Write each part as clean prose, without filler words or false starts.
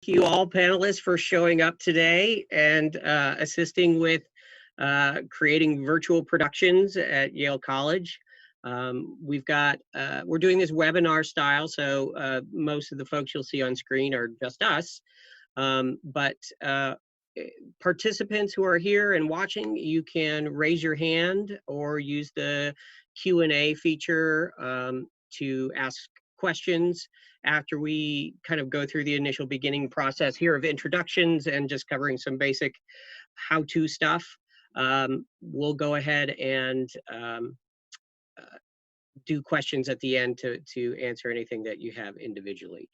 you all panelists for showing up today and assisting with creating virtual productions at Yale College. We're doing this webinar style, so most of the folks you'll see on screen are just us. But participants who are here and watching, you can raise your hand or use the Q&A feature to ask questions after we kind of go through the initial beginning process here of introductions and just covering some basic how-to stuff. We'll go ahead and do questions at the end to answer anything that you have individually.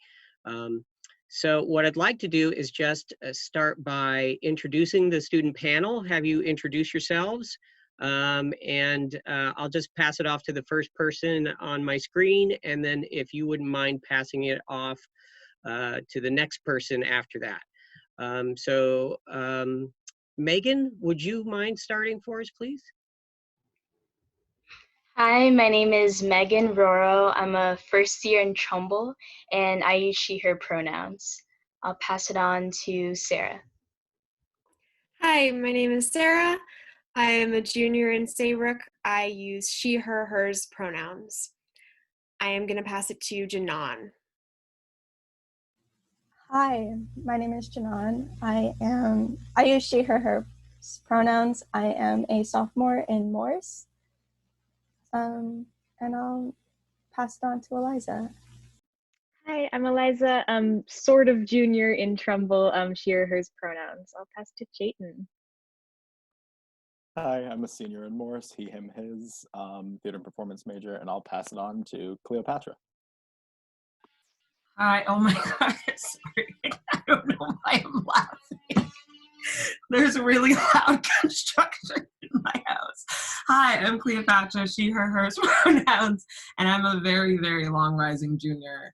So what I'd like to do is just start by introducing the student panel, have you introduce yourselves, and I'll just pass it off to the first person on my screen, and then if you wouldn't mind passing it off to the next person after that. Megan, would you mind starting for us, please? Hi, my name is Megan Roro. I'm a first year in Trumbull, and I use she, her pronouns. I'll pass it on to Sarah. Hi, my name is Sarah. I am a junior in Saybrook. I use she, her, hers pronouns. I am going to pass it to Janan. Hi, my name is Janan. I use she, her, her pronouns. I am a sophomore in Morse. And I'll pass it on to Eliza. Hi, I'm Eliza. I'm sort of junior in Trumbull. She, her, hers pronouns. I'll pass to Chayton. Hi, I'm a senior in Morse, he, him, his, theater and performance major, and I'll pass it on to Cleopatra. Hi, oh my God, sorry. I don't know why I'm laughing. There's really loud construction in my house. Hi, I'm Cleopatra, she, her, hers pronouns, and I'm a very, very long rising junior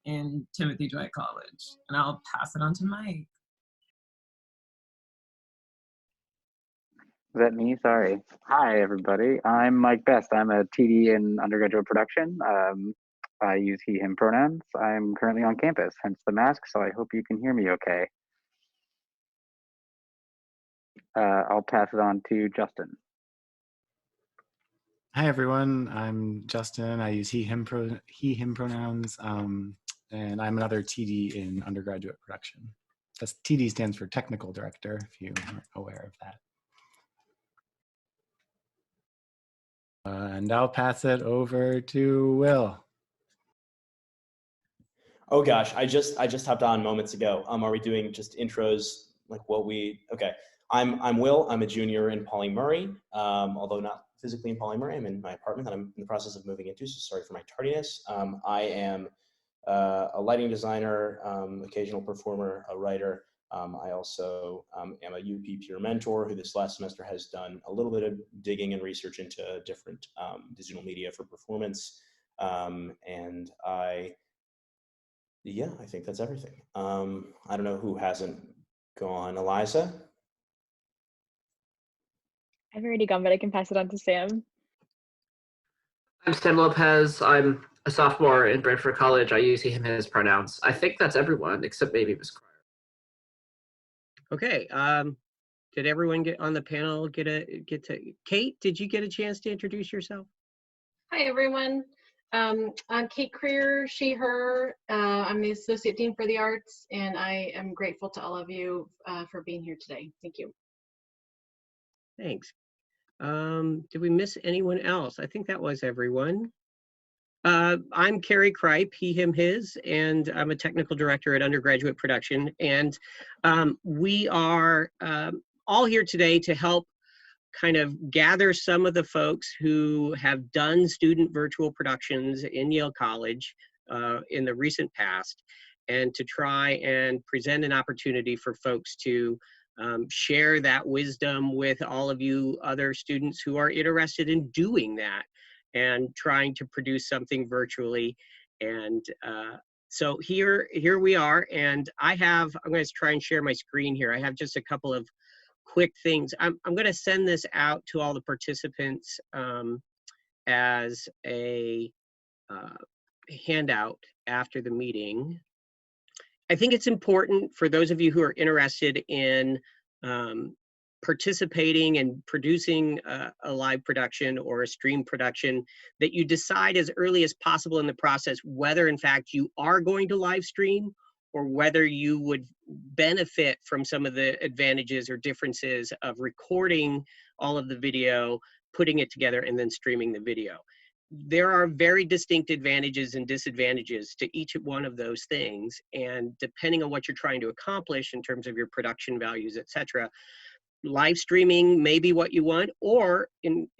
in Timothy Dwight College. And I'll pass it on to Mike. Is that me? Sorry. Hi, everybody. I'm Mike Best. I'm a TD in undergraduate production. I use he, him pronouns. I'm currently on campus, hence the mask, so I hope you can hear me okay. I'll pass it on to Justin. Hi, everyone. I'm Justin. I use he, him pronouns, and I'm another TD in undergraduate production. That's TD stands for Technical Director, if you aren't aware of that. And I'll pass it over to Will. Oh gosh, I just hopped on moments ago. Are we doing just intros like what we? Okay, I'm Will. I'm a junior in Pauli Murray, although not physically in Pauli Murray. I'm in my apartment that I'm in the process of moving into. So sorry for my tardiness. I am a lighting designer, occasional performer, a writer. I also am a UP peer mentor who this last semester has done a little bit of digging and research into different digital media for performance. And yeah, I think that's everything. I don't know who hasn't gone. Eliza? I've already gone, but I can pass it on to Sam. I'm Sam Lopez. I'm a sophomore in Brantford College. I use he, him, his pronouns. I think that's everyone, except maybe Ms. Cryer. Okay, did everyone get on the panel get to Kate, did you get a chance to introduce yourself? Hi everyone, I'm Kate Creer, she, her. I'm the Associate Dean for the Arts, and I am grateful to all of you for being here today. Thank you. Thanks. Did we miss anyone else? I think that was everyone. I'm Carrie Kripe, he, him, his, and I'm a technical director at undergraduate production. And we are all here today to help kind of gather some of the folks who have done student virtual productions in Yale College in the recent past, and to try and present an opportunity for folks to share that wisdom with all of you other students who are interested in doing that and trying to produce something virtually. And so here we are, and I'm going to try and share my screen here. I have just a couple of quick things. I'm going to send this out to all the participants as a handout after the meeting. I think it's important for those of you who are interested in participating and producing a live production or a stream production that you decide as early as possible in the process whether in fact you are going to live stream or whether you would benefit from some of the advantages or differences of recording all of the video, putting it together, and then streaming the video. There are very distinct advantages and disadvantages to each one of those things, and depending on what you're trying to accomplish in terms of your production values, etc., live streaming may be what you want, or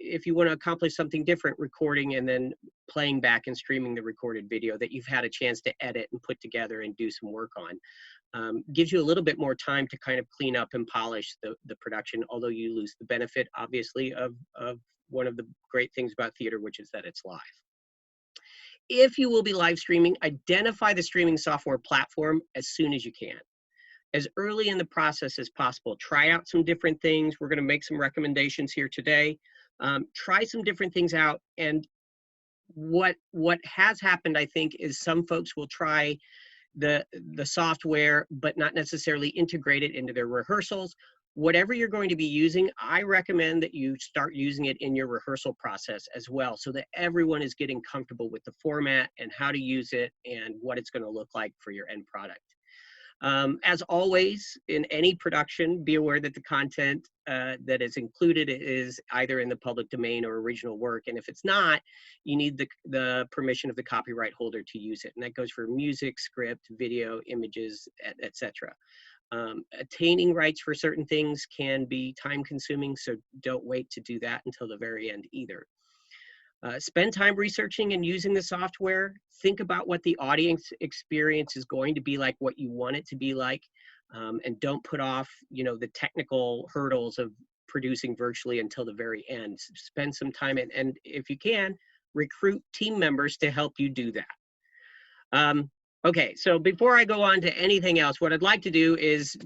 if you want to accomplish something different, recording and then playing back and streaming the recorded video that you've had a chance to edit and put together and do some work on. Gives you a little bit more time to kind of clean up and polish the production, although you lose the benefit, obviously, of one of the great things about theater, which is that it's live. If you will be live streaming, identify the streaming software platform as soon as you can. As early in the process as possible. Try out some different things. We're going to make some recommendations here today. Try some different things out. And what has happened, I think, is some folks will try the software, but not necessarily integrate it into their rehearsals. Whatever you're going to be using, I recommend that you start using it in your rehearsal process as well, so that everyone is getting comfortable with the format and how to use it and what it's going to look like for your end product. As always, in any production, be aware that the content that is included is either in the public domain or original work. And if it's not, you need the permission of the copyright holder to use it. And that goes for music, script, video, images, etc. Attaining rights for certain things can be time consuming, so don't wait to do that until the very end either. Spend time researching and using the software. Think about what the audience experience is going to be like, what you want it to be like, and don't put off, the technical hurdles of producing virtually until the very end. Spend some time and if you can, recruit team members to help you do that. Okay, so before I go on to anything else, what I'd like to do is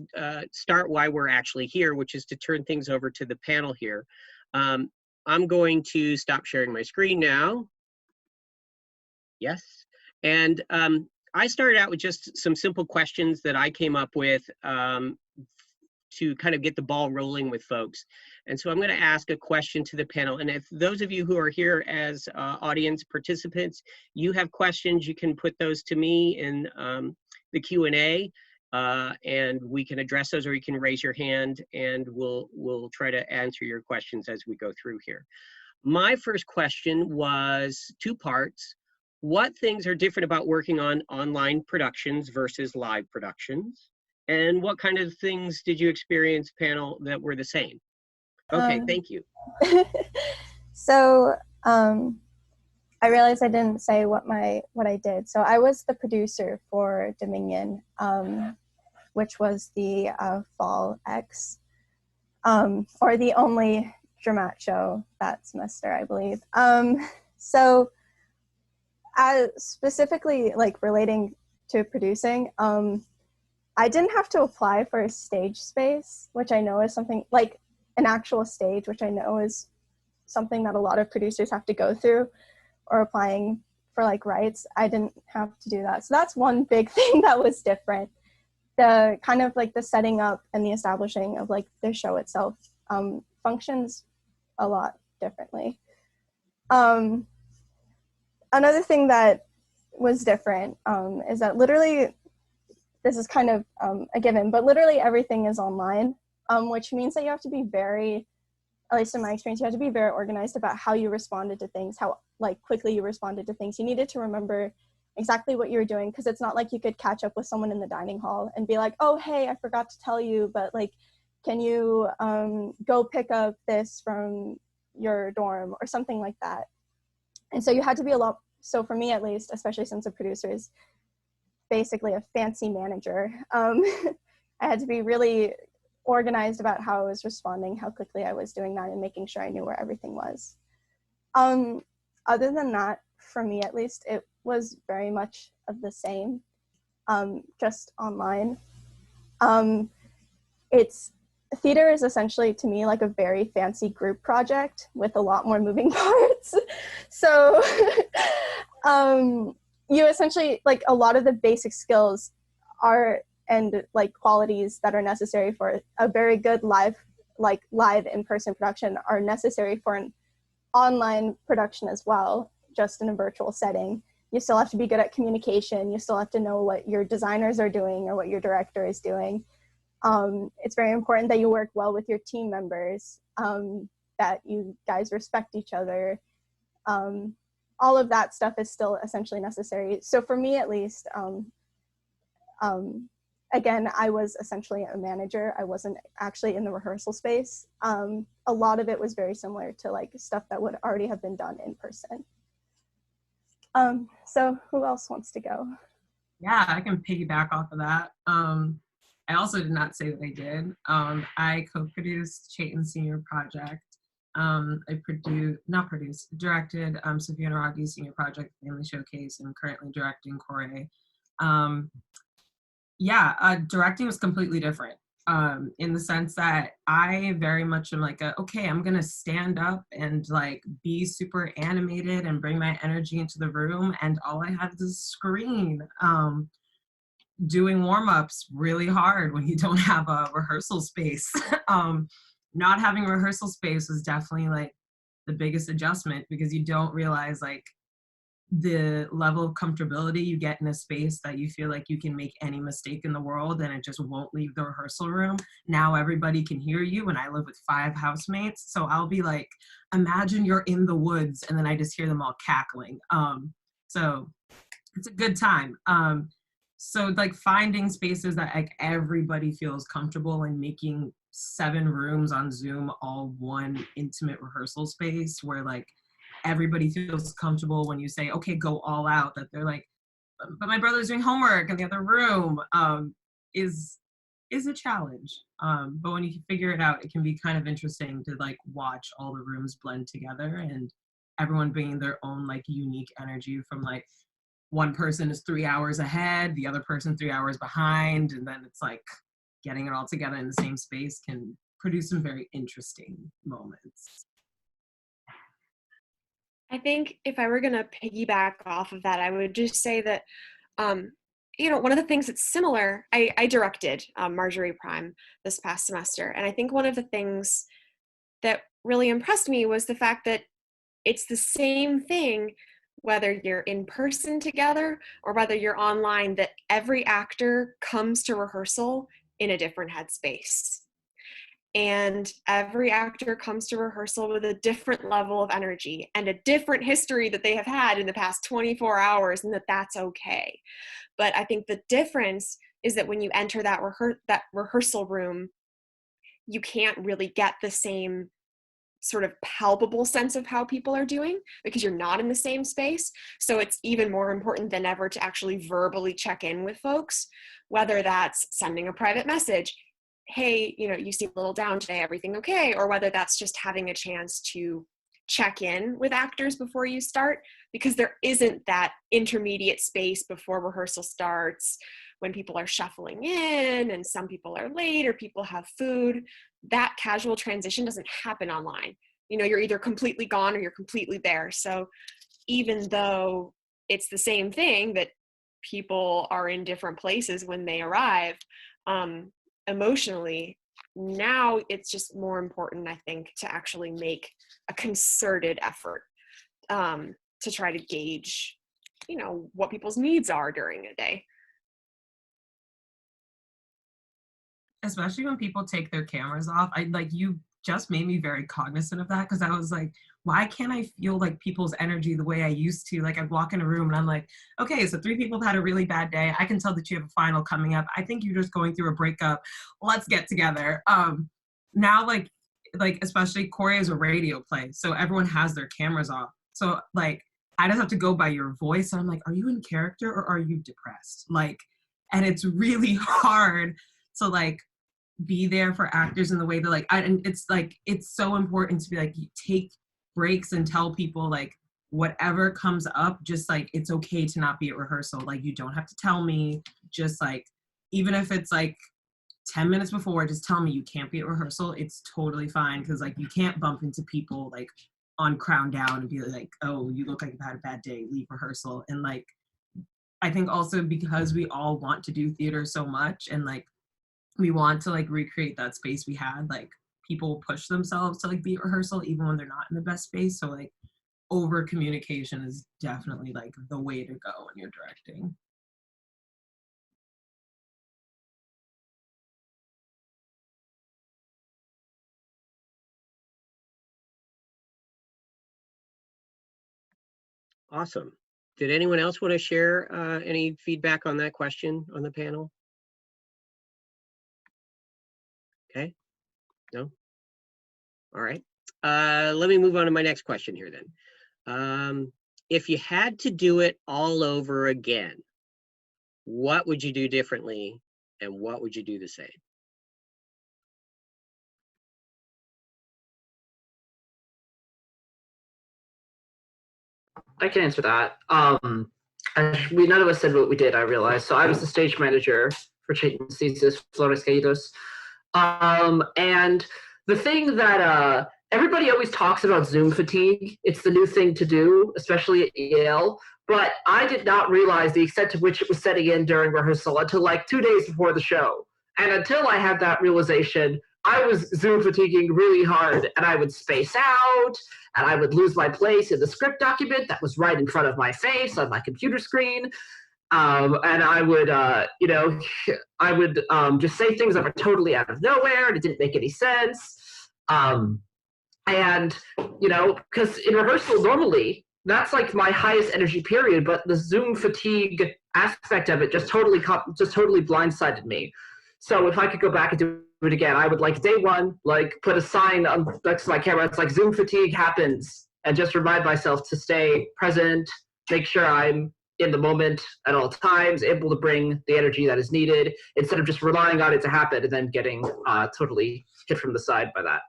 start why we're actually here, which is to turn things over to the panel here. I'm going to stop sharing my screen now. Yes. And I started out with just some simple questions that I came up with to kind of get the ball rolling with folks. And so I'm going to ask a question to the panel. And if those of you who are here as audience participants, you have questions, you can put those to me in the Q&A. And we can address those, or you can raise your hand and we'll try to answer your questions as we go through here. My first question was two parts. What things are different about working on online productions versus live productions? And what kind of things did you experience, panel, that were the same? Okay, thank you. So I realized I didn't say what I did. So I was the producer for Dominion, which was the Fall X, or the only Dramat show that semester, I believe. So specifically, like, relating to producing, I didn't have to apply for a stage space, which I know is something, like an actual stage, which I know is something that a lot of producers have to go through, or applying for like rights. I didn't have to do that. So that's one big thing that was different. The kind of like the setting up and the establishing of like the show itself functions a lot differently. Another thing that was different is that literally, this is kind of a given, but literally everything is online, which means that you have to be very, at least in my experience, you have to be very organized about how you responded to things, how like quickly you responded to things. You needed to remember exactly what you were doing, because it's not like you could catch up with someone in the dining hall and be like, oh, hey, I forgot to tell you, but like, can you go pick up this from your dorm or something like that. And so you had to be so for me at least, especially since a producer is basically a fancy manager, I had to be really organized about how I was responding, how quickly I was doing that, and making sure I knew where everything was. Other than that, for me at least, it was very much of the same, just online. Theater is essentially, to me, like a very fancy group project with a lot more moving parts. So you essentially, like, a lot of the basic skills are and like qualities that are necessary for a very good live in-person production are necessary for an online production as well, just in a virtual setting. You still have to be good at communication. You still have to know what your designers are doing or what your director is doing. It's very important that you work well with your team members, that you guys respect each other. All of that stuff is still essentially necessary. So for me, at least, again, I was essentially a manager. I wasn't actually in the rehearsal space. A lot of it was very similar to like stuff that would already have been done in person. So who else wants to go? Yeah, I can piggyback off of that. I also did not say that I did. I co-produced Chayton's senior project. I directed Sophia Naragi's senior project, Family Showcase, and currently directing Corey. Directing was completely different in the sense that I very much am like, okay, I'm gonna stand up and like be super animated and bring my energy into the room, and all I have is a screen. Doing warm-ups really hard when you don't have a rehearsal space. Not having a rehearsal space was definitely like the biggest adjustment, because you don't realize like the level of comfortability you get in a space that you feel like you can make any mistake in the world and it just won't leave the rehearsal room. Now everybody can hear you, and I live with 5 housemates, so I'll be like, imagine you're in the woods and then I just hear them all cackling. So it's a good time. So like finding spaces that like everybody feels comfortable, and making 7 rooms on Zoom all one intimate rehearsal space where like everybody feels comfortable when you say, okay, go all out, that they're like, but my brother's doing homework in the other room, is a challenge. But when you figure it out, it can be kind of interesting to like watch all the rooms blend together and everyone bringing their own like unique energy from like, one person is 3 hours ahead, the other person 3 hours behind, and then it's like getting it all together in the same space can produce some very interesting moments. I think if I were going to piggyback off of that, I would just say that, one of the things that's similar, I directed Marjorie Prime this past semester. And I think one of the things that really impressed me was the fact that it's the same thing, whether you're in person together or whether you're online, that every actor comes to rehearsal in a different headspace. And every actor comes to rehearsal with a different level of energy and a different history that they have had in the past 24 hours, and that's okay. But I think the difference is that when you enter that rehearsal room, you can't really get the same sort of palpable sense of how people are doing because you're not in the same space. So it's even more important than ever to actually verbally check in with folks, whether that's sending a private message, hey, you seem a little down today, everything okay? Or whether that's just having a chance to check in with actors before you start, because there isn't that intermediate space before rehearsal starts when people are shuffling in and some people are late or people have food. That casual transition doesn't happen online. You're either completely gone or you're completely there. So even though it's the same thing that people are in different places when they arrive, emotionally, now it's just more important, I think, to actually make a concerted effort to try to gauge, what people's needs are during a day. Especially when people take their cameras off. You just made me very cognizant of that, because I was like, why can't I feel like people's energy the way I used to? Like I'd walk in a room and I'm like, okay, so 3 people have had a really bad day. I can tell that you have a final coming up. I think you're just going through a breakup. Let's get together. Now, like especially Corey is a radio play, so everyone has their cameras off. So like, I just have to go by your voice. And I'm like, are you in character or are you depressed? And it's really hard to like be there for actors in the way that and it's so important to be like, you take breaks and tell people like whatever comes up, just like it's okay to not be at rehearsal. Like you don't have to tell me, just like even if it's like 10 minutes before, just tell me you can't be at rehearsal. It's totally fine, because like you can't bump into people like on Crown Down and be like, oh, you look like you've had a bad day, leave rehearsal. And like I think also because we all want to do theater so much, and like we want to like recreate that space we had, like people push themselves to like be at rehearsal even when they're not in the best space. So like over communication is definitely like the way to go when you're directing. Awesome. Did anyone else want to share any feedback on that question on the panel? Okay, no? All right. Let me move on to my next question here then. If you had to do it all over again, what would you do differently and what would you do the same? I can answer that. We none of us said what we did, I realized. So I was the stage manager for Chayton's thesis, Flores Caídos. And the thing that everybody always talks about Zoom fatigue. It's the new thing to do, especially at Yale. But I did not realize the extent to which it was setting in during rehearsal until like 2 days before the show. And until I had that realization, I was Zoom fatiguing really hard, and I would space out, and I would lose my place in the script document that was right in front of my face on my computer screen. And I would, you know, I would just say things that were totally out of nowhere, and it didn't make any sense. And, you know, because in rehearsal normally, that's like my highest energy period, but the Zoom fatigue aspect of it just totally blindsided me. So if I could go back and do it again, I would like day one, like put a sign on next to my camera. It's like Zoom fatigue happens, and just remind myself to stay present, make sure I'm in the moment at all times, able to bring the energy that is needed instead of just relying on it to happen and then getting totally hit from the side by that.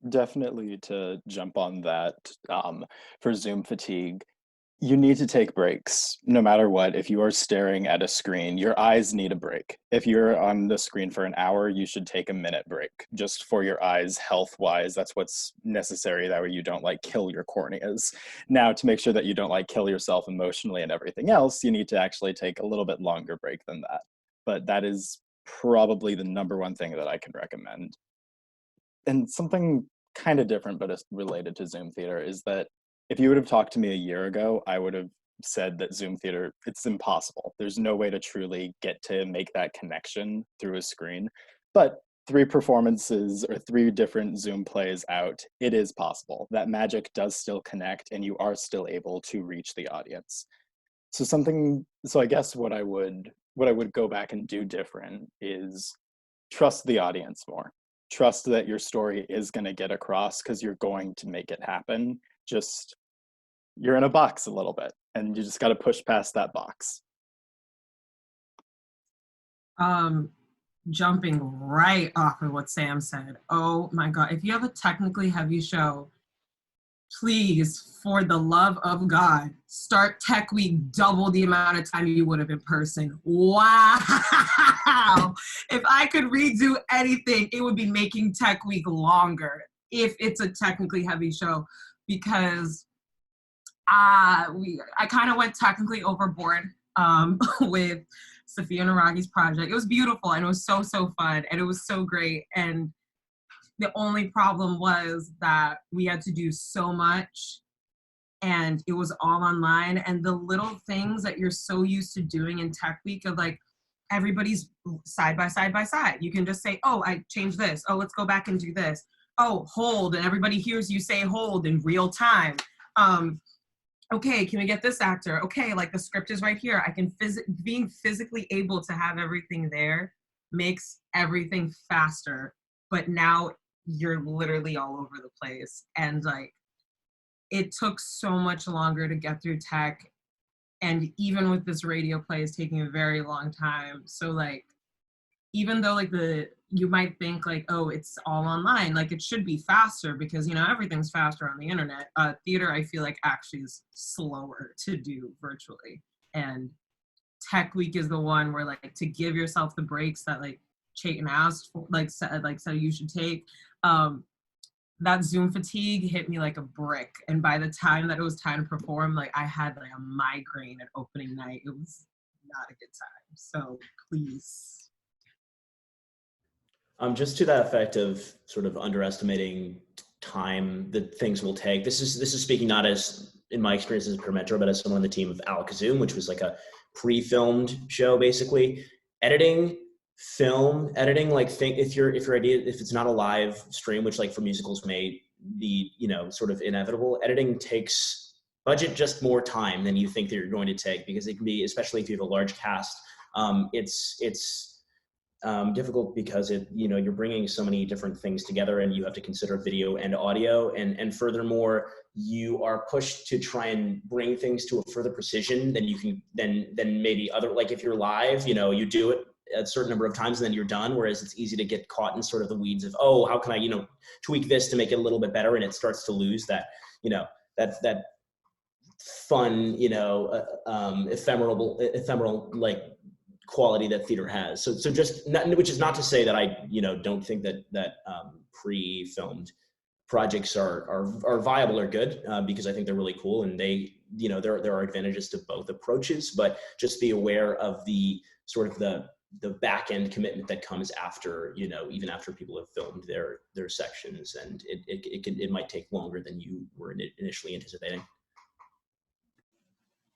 Definitely to jump on that, for Zoom fatigue, you need to take breaks no matter what. If you are staring at a screen, your eyes need a break. If you're on the screen for an hour, you should take a minute break just for your eyes health-wise. That's what's necessary. That way you don't like kill your corneas. Now, to make sure that you don't like kill yourself emotionally and everything else, you need to actually take a little bit longer break than that. But that is probably the #1 thing that I can recommend. And something kind of different, but it's related to Zoom theater, is that if you would have talked to me a year ago, I would have said that Zoom theater, it's impossible. There's no way to truly get to make that connection through a screen. But 3 performances or 3 different Zoom plays out, it is possible. That magic does still connect and you are still able to reach the audience. So I guess what I would go back and do different is trust the audience more. Trust that your story is going to get across because you're going to make it happen. Just, you're in a box a little bit and you just got to push past that box. Jumping right off of what Sam said. Oh my God, if you have a technically heavy show, please, for the love of God, start Tech Week double the amount of time you would have in person. Wow. If I could redo anything, it would be making Tech Week longer if it's a technically heavy show, because I kind of went technically overboard with Sophia Naragi's project. It was beautiful and it was so fun and it was so great. And the only problem was that we had to do so much and it was all online, and the little things that you're so used to doing in Tech Week of like everybody's side by side. You can just say, oh, I changed this. Oh, let's go back and do this. Oh, hold, and everybody hears you say hold in real time. Okay, can we get this actor? Okay, like the script is right here. I can being physically able to have everything there makes everything faster. But now you're literally all over the place. And like, it took so much longer to get through tech. And even with this radio play, it's taking a very long time. So like, even though like you might think like, oh, it's all online, like it should be faster because, you know, everything's faster on the internet. Theater, I feel like actually is slower to do virtually. And Tech Week is the one where like to give yourself the breaks that like Chayton asked for, like said you should take. that Zoom fatigue hit me like a brick. And by the time that it was time to perform, like I had like a migraine at opening night. It was not a good time. So please. Just to that effect of sort of underestimating time that things will take. This is speaking not as in my experience as per Metro, but as someone on the team of Alakazam, which was like a pre-filmed show basically. Editing, like think if it's not a live stream, which like for musicals may be, you know, sort of inevitable, editing takes budget just more time than you think that you're going to take, because it can be, especially if you have a large cast, it's difficult because you're bringing so many different things together, and you have to consider video and audio, and furthermore, you are pushed to try and bring things to a further precision than you can than maybe other, like if you're live, you do it a certain number of times and then you're done. Whereas it's easy to get caught in sort of the weeds of, oh, how can I, tweak this to make it a little bit better, and it starts to lose that, that fun, ephemeral like quality that theater has. So just which is not to say that I don't think that pre-filmed projects are viable or good, because I think they're really cool, and they there are advantages to both approaches, but just be aware of the sort of the back end commitment that comes after, even after people have filmed their sections, and it might take longer than you were initially anticipating.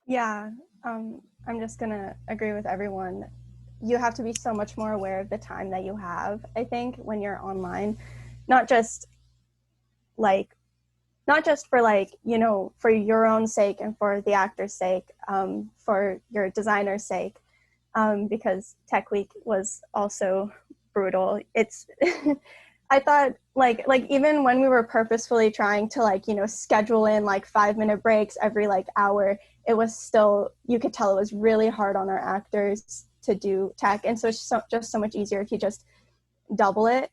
Yeah, I'm just gonna agree with everyone. You have to be so much more aware of the time that you have, I think, when you're online, not just for like, for your own sake and for the actor's sake, for your designer's sake, because Tech Week was also brutal. It's, I thought like even when we were purposefully trying to schedule in 5-minute breaks every hour, it was still, you could tell it was really hard on our actors to do tech. And so it's just so much easier if you just double it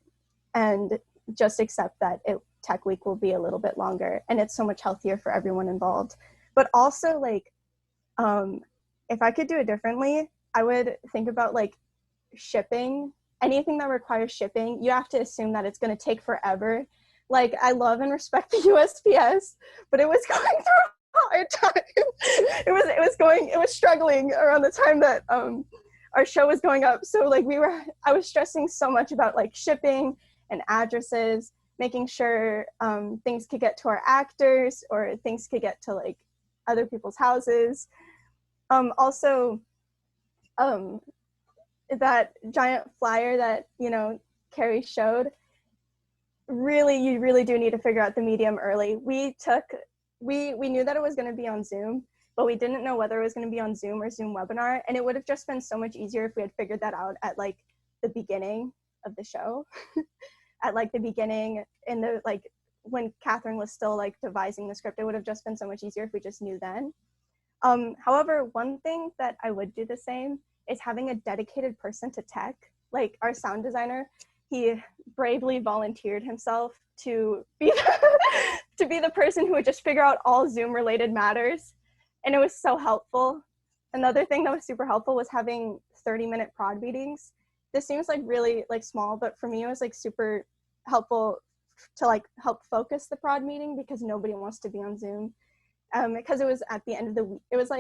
and just accept that Tech Week will be a little bit longer, and it's so much healthier for everyone involved. But also if I could do it differently, I would think about shipping. Anything that requires shipping, you have to assume that it's going to take forever. I love and respect the USPS, but it was going through a hard time. It was struggling around the time that our show was going up. So I was stressing so much about shipping and addresses, making sure things could get to our actors or things could get to other people's houses. Also, that giant flyer that Carrie showed, you really do need to figure out the medium early. We knew that it was going to be on Zoom, but we didn't know whether it was going to be on Zoom or Zoom webinar, and it would have just been so much easier if we had figured that out at the beginning of the show. At the beginning, in the when Catherine was still devising the script, it would have just been so much easier if we just knew then. However, one thing that I would do the same is having a dedicated person to tech. Our sound designer, he bravely volunteered himself to be the person who would just figure out all Zoom related matters. And it was so helpful. Another thing that was super helpful was having 30-minute prod meetings. This seems really small, but for me it was super helpful to help focus the prod meeting, because nobody wants to be on Zoom. Because it was at the end of the week, it was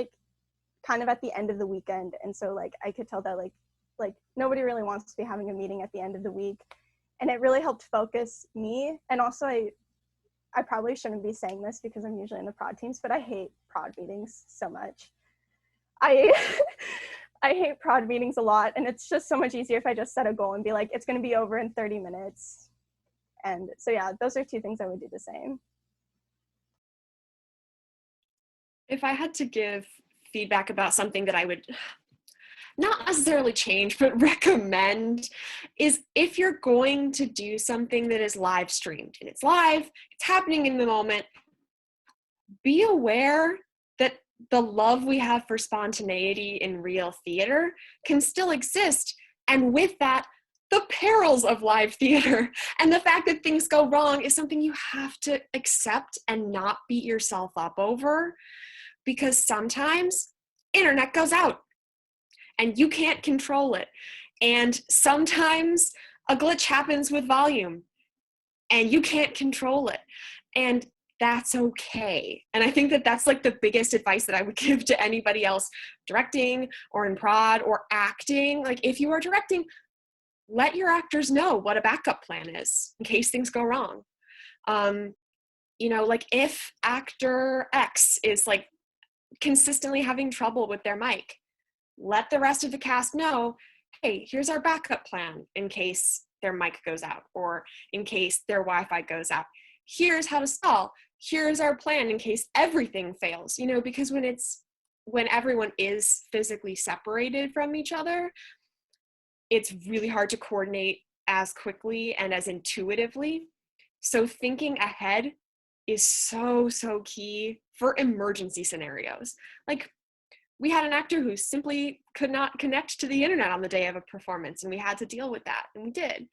kind of at the end of the weekend, and so I could tell that nobody really wants to be having a meeting at the end of the week, and it really helped focus me. And also I probably shouldn't be saying this because I'm usually in the prod teams, but I hate prod meetings so much. I hate prod meetings a lot, and it's just so much easier if I just set a goal and be it's going to be over in 30 minutes. And so yeah, those are two things I would do the same. If I had to give feedback about something that I would not necessarily change, but recommend, is if you're going to do something that is live streamed and it's live, it's happening in the moment, be aware that the love we have for spontaneity in real theater can still exist. And with that, the perils of live theater and the fact that things go wrong is something you have to accept and not beat yourself up over, because sometimes internet goes out and you can't control it. And sometimes a glitch happens with volume and you can't control it. And that's okay. And I think that that's like the biggest advice that I would give to anybody else directing or in prod or acting. Like if you are directing, let your actors know what a backup plan is in case things go wrong. You know, like if actor X is like consistently having trouble with their mic, let the rest of the cast know, hey, here's our backup plan in case their mic goes out or in case their Wi-Fi goes out. Here's how to stall. Here's our plan in case everything fails, you know, because when everyone is physically separated from each other, it's really hard to coordinate as quickly and as intuitively. So thinking ahead is so key for emergency scenarios. Like we had an actor who simply could not connect to the internet on the day of a performance, and we had to deal with that, and we did,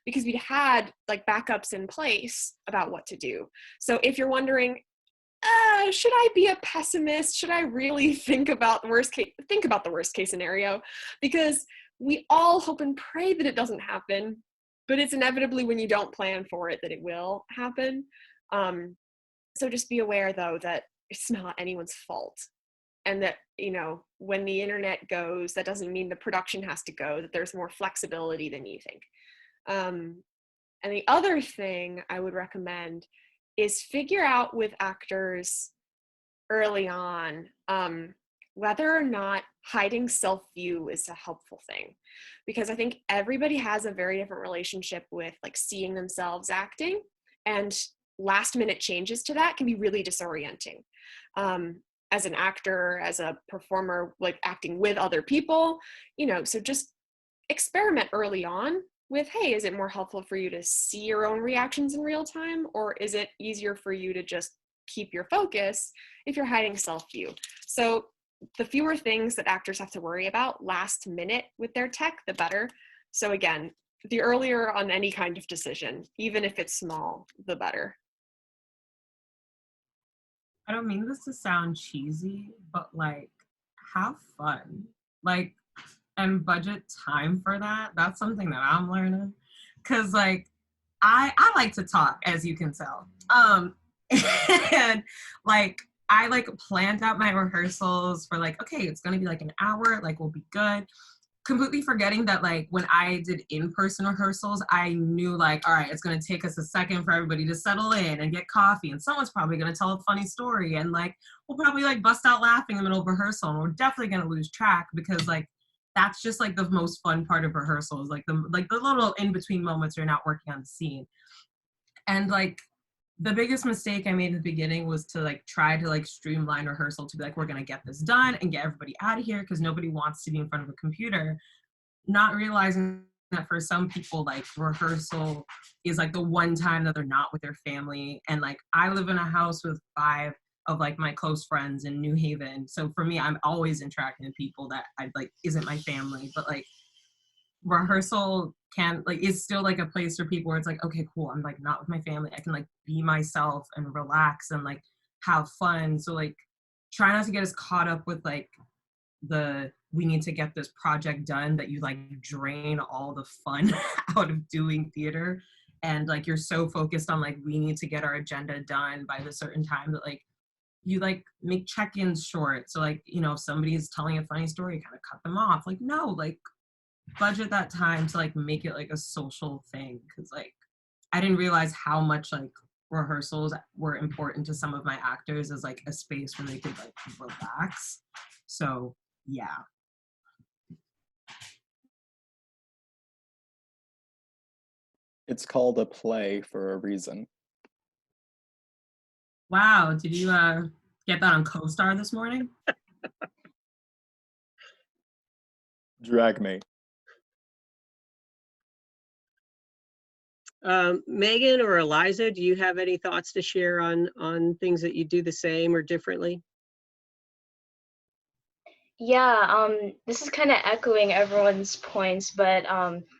because we had like backups in place about what to do. So if you're wondering, should I be a pessimist? Should I really think about the worst case scenario? Because we all hope and pray that it doesn't happen, but it's inevitably when you don't plan for it that it will happen. So just be aware though that it's not anyone's fault, and that, you know, when the internet goes, that doesn't mean the production has to go, that there's more flexibility than you think. And the other thing I would recommend is figure out with actors early on whether or not hiding self-view is a helpful thing. Because I think everybody has a very different relationship with like seeing themselves acting, and last minute changes to that can be really disorienting. As an actor, as a performer, like acting with other people, you know, so just experiment early on with, hey, is it more helpful for you to see your own reactions in real time? Or is it easier for you to just keep your focus if you're hiding self-view? So the fewer things that actors have to worry about last minute with their tech, the better. So again, the earlier on any kind of decision, even if it's small, the better. I don't mean this to sound cheesy, but like have fun. Like, and budget time for that. That's something that I'm learning. Cause like I like to talk, as you can tell. And like I like planned out my rehearsals for like, okay, it's gonna be like an hour, like we'll be good. Completely forgetting that like when I did in-person rehearsals, I knew like, all right, it's gonna take us a second for everybody to settle in and get coffee, and someone's probably gonna tell a funny story, and like we'll probably like bust out laughing in the middle of rehearsal, and we're definitely gonna lose track, because like that's just like the most fun part of rehearsals, like the little in-between moments you're not working on the scene. And like the biggest mistake I made in the beginning was to like try to like streamline rehearsal to be like, we're gonna get this done and get everybody out of here, because nobody wants to be in front of a computer, not realizing that for some people like rehearsal is like the one time that they're not with their family. And like I live in a house with 5 of like my close friends in New Haven, so for me I'm always interacting with people that I like isn't my family, but like rehearsal can like is still like a place for people where it's like, okay, cool, I'm like not with my family, I can like be myself and relax and like have fun. So like try not to get as caught up with like the we need to get this project done that you like drain all the fun out of doing theater, and like you're so focused on like we need to get our agenda done by the certain time that like you like make check-ins short. So like, you know, if somebody is telling a funny story, kind of cut them off. Like no, like budget that time to like make it like a social thing, because like I didn't realize how much like rehearsals were important to some of my actors as like a space where they could like relax. So yeah. It's called a play for a reason. Wow, did you get that on CoStar this morning? Drag me. Megan or Eliza, do you have any thoughts to share on things that you do the same or differently? Yeah, this is kind of echoing everyone's points, but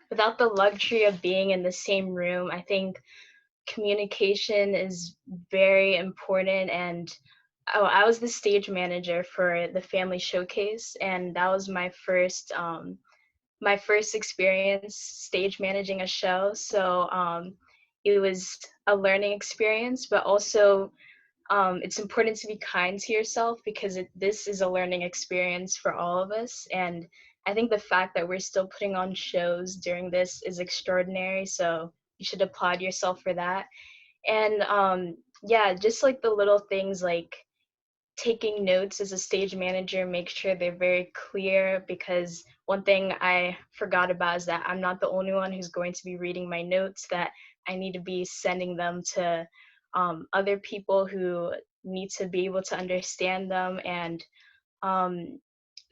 without the luxury of being in the same room, I think communication is very important. And I was the stage manager for the family showcase, and that was my first experience stage managing a show. So it was a learning experience, but also it's important to be kind to yourself because this is a learning experience for all of us. And I think the fact that we're still putting on shows during this is extraordinary. So you should applaud yourself for that. And yeah, just like the little things like taking notes as a stage manager, make sure they're very clear, because one thing I forgot about is that I'm not the only one who's going to be reading my notes, that I need to be sending them to other people who need to be able to understand them. And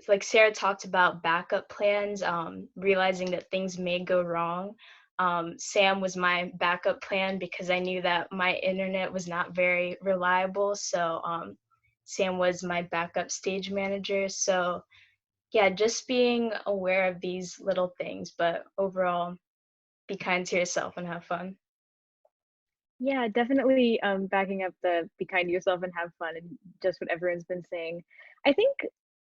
like Sarah talked about backup plans, realizing that things may go wrong. Sam was my backup plan because I knew that my internet was not very reliable. So Sam was my backup stage manager. So yeah, just being aware of these little things, but overall, be kind to yourself and have fun. Yeah, definitely backing up the be kind to yourself and have fun and just what everyone's been saying. I think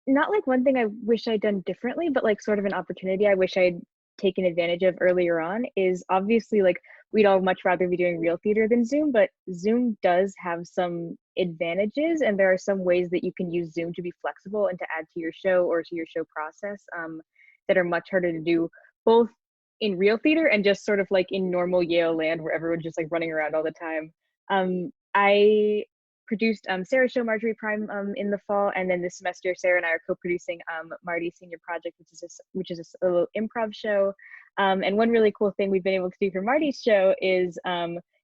not like one thing I wish I'd done differently, but like sort of an opportunity I wish I'd taken advantage of earlier on is obviously like we'd all much rather be doing real theater than Zoom, but Zoom does have some advantages, and there are some ways that you can use Zoom to be flexible and to add to your show or to your show process that are much harder to do both in real theater and just sort of like in normal Yale land where everyone's just like running around all the time. I produced Sarah's show Marjorie Prime in the fall, and then this semester Sarah and I are co-producing Marty's Senior Project, which is a little improv show. And one really cool thing we've been able to do for Marty's show is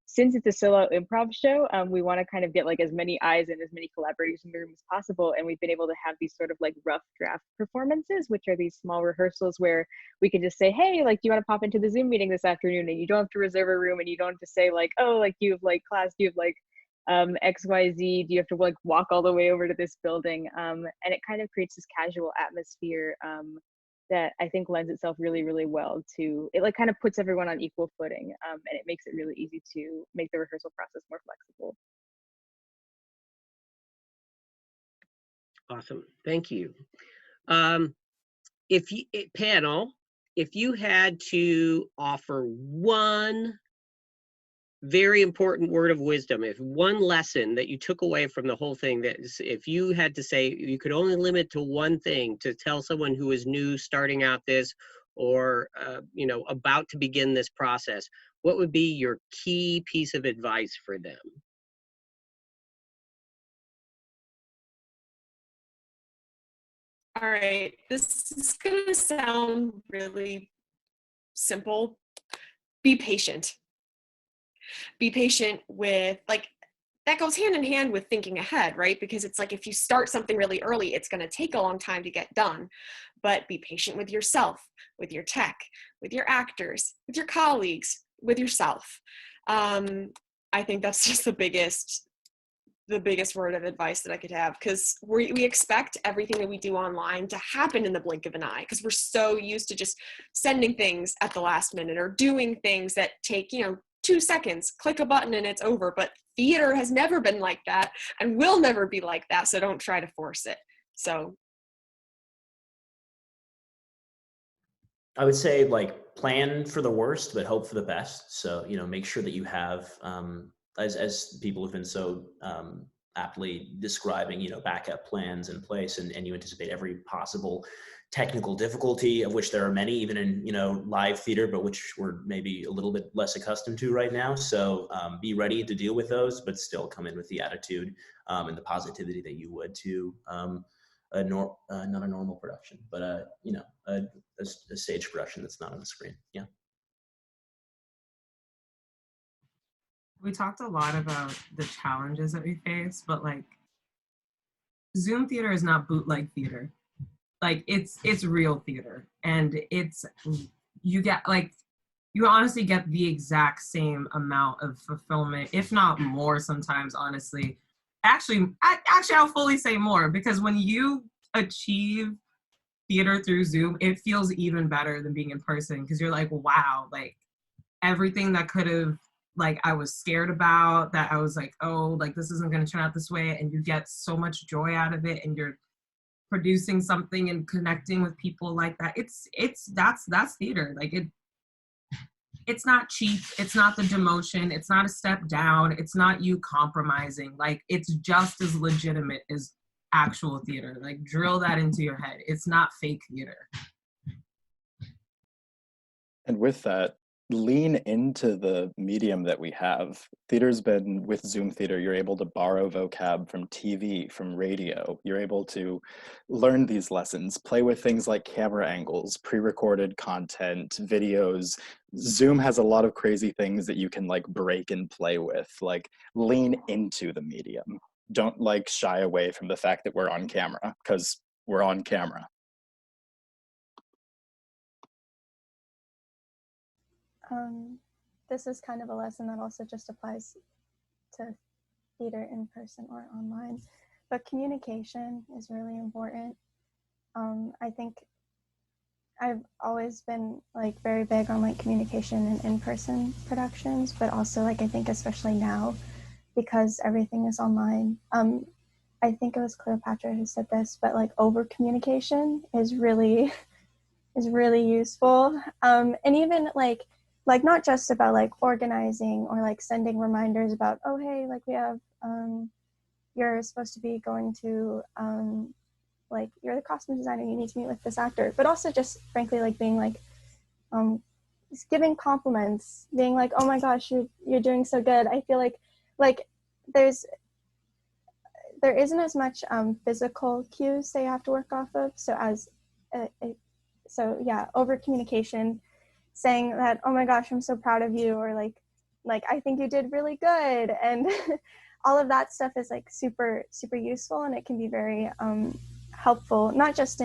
since it's a solo improv show, we want to kind of get like as many eyes and as many collaborators in the room as possible. And we've been able to have these sort of like rough draft performances, which are these small rehearsals where we can just say, hey, like, do you want to pop into the Zoom meeting this afternoon? And you don't have to reserve a room, and you don't have to say like, oh, like, do you have like class, do you have like XYZ, do you have to like walk all the way over to this building? And it kind of creates this casual atmosphere that I think lends itself really, really well to, it like kind of puts everyone on equal footing, and it makes it really easy to make the rehearsal process more flexible. Awesome, thank you. Panel, if you had to offer one very important word of wisdom, if one lesson that you took away from the whole thing, that is, if you had to say you could only limit to one thing to tell someone who is new, starting out this, or you know, about to begin this process, what would be your key piece of advice for them? All right, this is gonna sound really simple. Be patient. Be patient with, like, that goes hand in hand with thinking ahead, right? Because it's like, if you start something really early, it's going to take a long time to get done. But be patient with yourself, with your tech, with your actors, with your colleagues, with yourself. I think that's just the biggest word of advice that I could have, because we expect everything that we do online to happen in the blink of an eye, because we're so used to just sending things at the last minute or doing things that take, you know, 2 seconds, click a button and it's over. But theater has never been like that and will never be like that. So don't try to force it. So I would say, like, plan for the worst, but hope for the best. So, you know, make sure that you have, as people have been so aptly describing, you know, backup plans in place, and you anticipate every possible technical difficulty, of which there are many, even in, you know, live theater, but which we're maybe a little bit less accustomed to right now. So be ready to deal with those, but still come in with the attitude and the positivity that you would to not a normal production, but you know, a stage production that's not on the screen. Yeah. We talked a lot about the challenges that we face, but like, Zoom theater is not bootleg theater. Like, it's real theater, and you honestly get the exact same amount of fulfillment, if not more sometimes, honestly. Actually, I'll fully say more, because when you achieve theater through Zoom, it feels even better than being in person, because you're like, wow, like, everything that could have, like, I was scared about, that I was like, oh, like, this isn't going to turn out this way, and you get so much joy out of it, and you're producing something and connecting with people like that. That's theater. Like, it's not cheap. It's not the demotion. It's not a step down. It's not you compromising. Like, it's just as legitimate as actual theater. Like, drill that into your head. It's not fake theater. And with that, lean into the medium that we have. Theater's been, with Zoom Theater, you're able to borrow vocab from TV, from radio. You're able to learn these lessons, play with things like camera angles, pre-recorded content, videos. Zoom has a lot of crazy things that you can like break and play with. Like, lean into the medium. Don't like shy away from the fact that we're on camera, because we're on camera. This is kind of a lesson that also just applies to theater in person or online, but communication is really important. I think I've always been like very big on like communication and in-person productions, but also like I think especially now because everything is online. I think it was Cleopatra who said this, but like over communication is really useful. And even like not just about like organizing or like sending reminders about, oh hey, like we have you're supposed to be going to like you're the costume designer, you need to meet with this actor, but also just frankly like being like just giving compliments, being like, oh my gosh, you're doing so good. I feel like there isn't as much physical cues they have to work off of, so as so yeah, over communication, saying that, oh my gosh, I'm so proud of you, or like I think you did really good, and all of that stuff is like super useful, and it can be very helpful, not just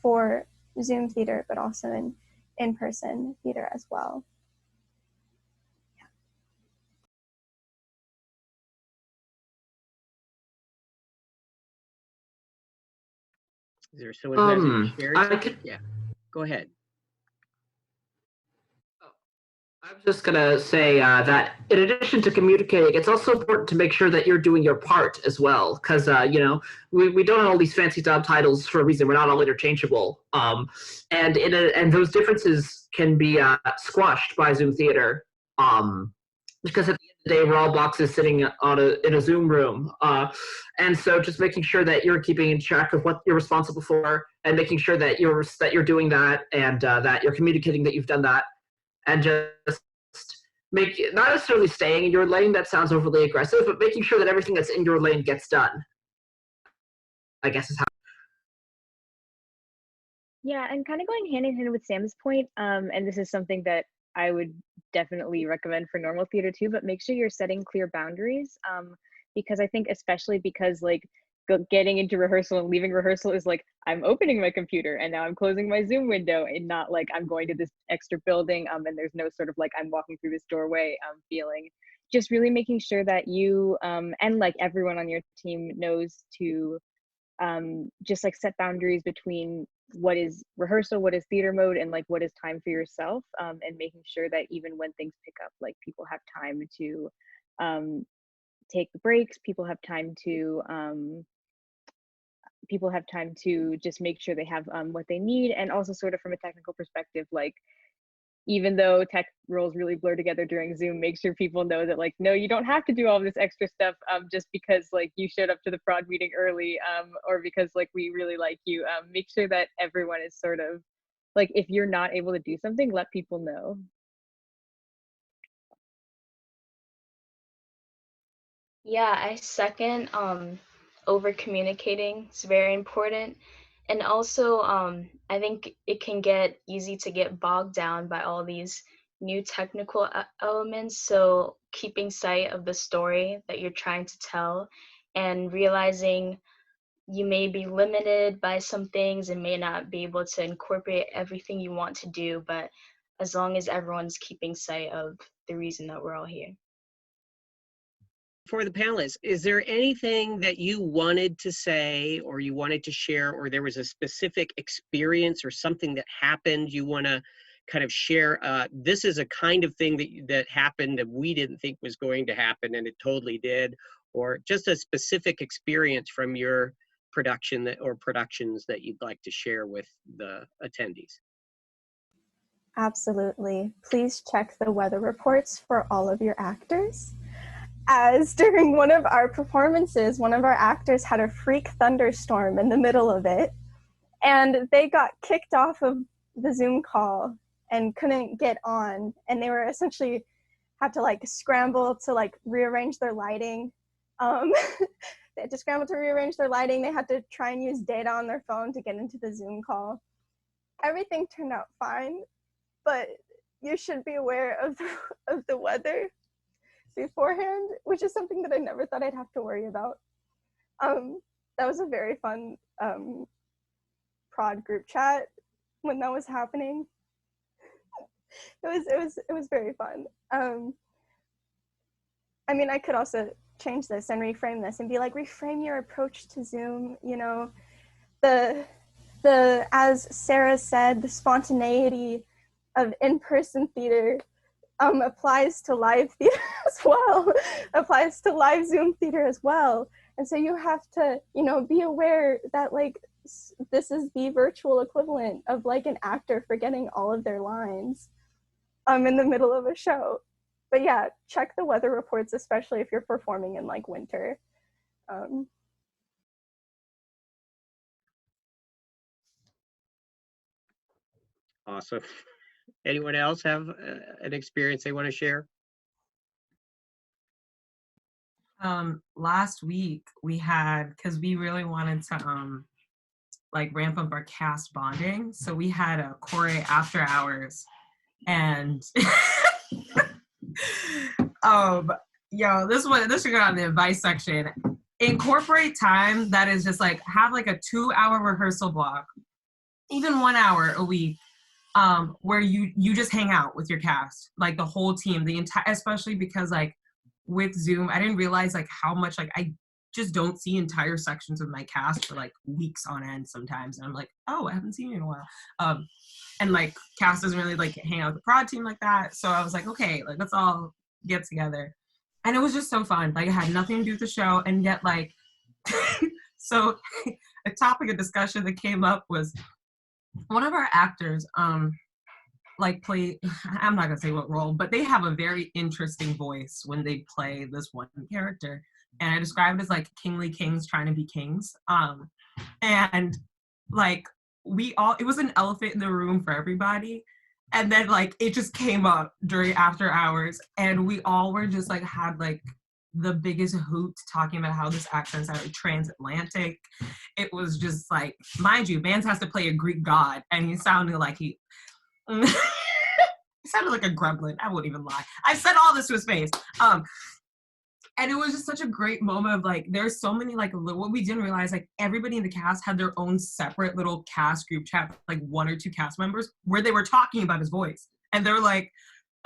for Zoom theater, but also in person theater as well. Is there someone who hasn't shared? Yeah, go ahead. I was just gonna say that in addition to communicating, it's also important to make sure that you're doing your part as well, because you know, we don't have all these fancy job titles for a reason. We're not all interchangeable, and those differences can be squashed by Zoom Theater, because at the end of the day, we're all boxes sitting in a Zoom room, and so just making sure that you're keeping in track of what you're responsible for, and making sure that you're doing that, and that you're communicating that you've done that. And just make not necessarily staying in your lane, that sounds overly aggressive, but making sure that everything that's in your lane gets done, I guess is how. Yeah, and kind of going hand in hand with Sam's point, and this is something that I would definitely recommend for normal theater too, but make sure you're setting clear boundaries, because I think especially because like getting into rehearsal and leaving rehearsal is like, I'm opening my computer and now I'm closing my Zoom window, and not like I'm going to this extra building and there's no sort of like I'm walking through this doorway feeling. Just really making sure that you and like everyone on your team knows to just like set boundaries between what is rehearsal, what is theater mode, and like what is time for yourself, and making sure that even when things pick up, like people have time to take the breaks, people have time to just make sure they have what they need. And also sort of from a technical perspective, like even though tech roles really blur together during Zoom, make sure people know that like, no, you don't have to do all this extra stuff just because like you showed up to the prod meeting early, or because like we really like you. Make sure that everyone is sort of like, if you're not able to do something, let people know. Yeah, I second over communicating is very important. And also I think it can get easy to get bogged down by all these new technical elements. So keeping sight of the story that you're trying to tell, and realizing you may be limited by some things and may not be able to incorporate everything you want to do, but as long as everyone's keeping sight of the reason that we're all here. For the panelists, is there anything that you wanted to say or you wanted to share, or there was a specific experience or something that happened you want to kind of share? This is a kind of thing that happened that we didn't think was going to happen and it totally did, or just a specific experience from your production or productions that you'd like to share with the attendees. Absolutely. Please check the weather reports for all of your actors. As during one of our performances, one of our actors had a freak thunderstorm in the middle of it, and they got kicked off of the Zoom call and couldn't get on, and they were essentially had to like scramble to like rearrange their lighting. They had to scramble to rearrange their lighting. They had to try and use data on their phone to get into the Zoom call. Everything turned out fine, but you should be aware of the weather beforehand, which is something that I never thought I'd have to worry about. That was a very fun prod group chat when that was happening. It was very fun. I mean, I could also change this and reframe this and be like, reframe your approach to Zoom. You know, the as Sarah said, the spontaneity of in-person theater applies to live theater as well, applies to live Zoom theater as well. And so you have to, you know, be aware that like this is the virtual equivalent of like an actor forgetting all of their lines in the middle of a show. But yeah, check the weather reports, especially if you're performing in like winter. Awesome. Anyone else have an experience they want to share? Last week we had, because we really wanted to like ramp up our cast bonding, so we had a choreo after hours, and this should go on the advice section. Incorporate time that is just like, have like a 2-hour rehearsal block, even 1 hour a week, where you just hang out with your cast, like the whole team, the entire, especially because like with Zoom, I didn't realize like how much like I just don't see entire sections of my cast for like weeks on end sometimes, and I'm like, oh, I haven't seen you in a while. And like cast doesn't really like hang out with the prod team like that, so I was like, okay, like let's all get together, and it was just so fun. Like it had nothing to do with the show, and yet like so a topic of discussion that came up was one of our actors like play, I'm not gonna say what role, but they have a very interesting voice when they play this one character, and I described it as like kingly kings trying to be kings. And like it was an elephant in the room for everybody, and then like it just came up during after hours, and we all were just like had like the biggest hoot talking about how this accent sounded transatlantic. It was just like, mind you, Vance has to play a Greek god, and he sounded like he sounded like a gremlin. I won't even lie. I said all this to his face. And it was just such a great moment of like, there's so many like what we didn't realize, like everybody in the cast had their own separate little cast group chat, like 1 or 2 cast members, where they were talking about his voice. And they're like,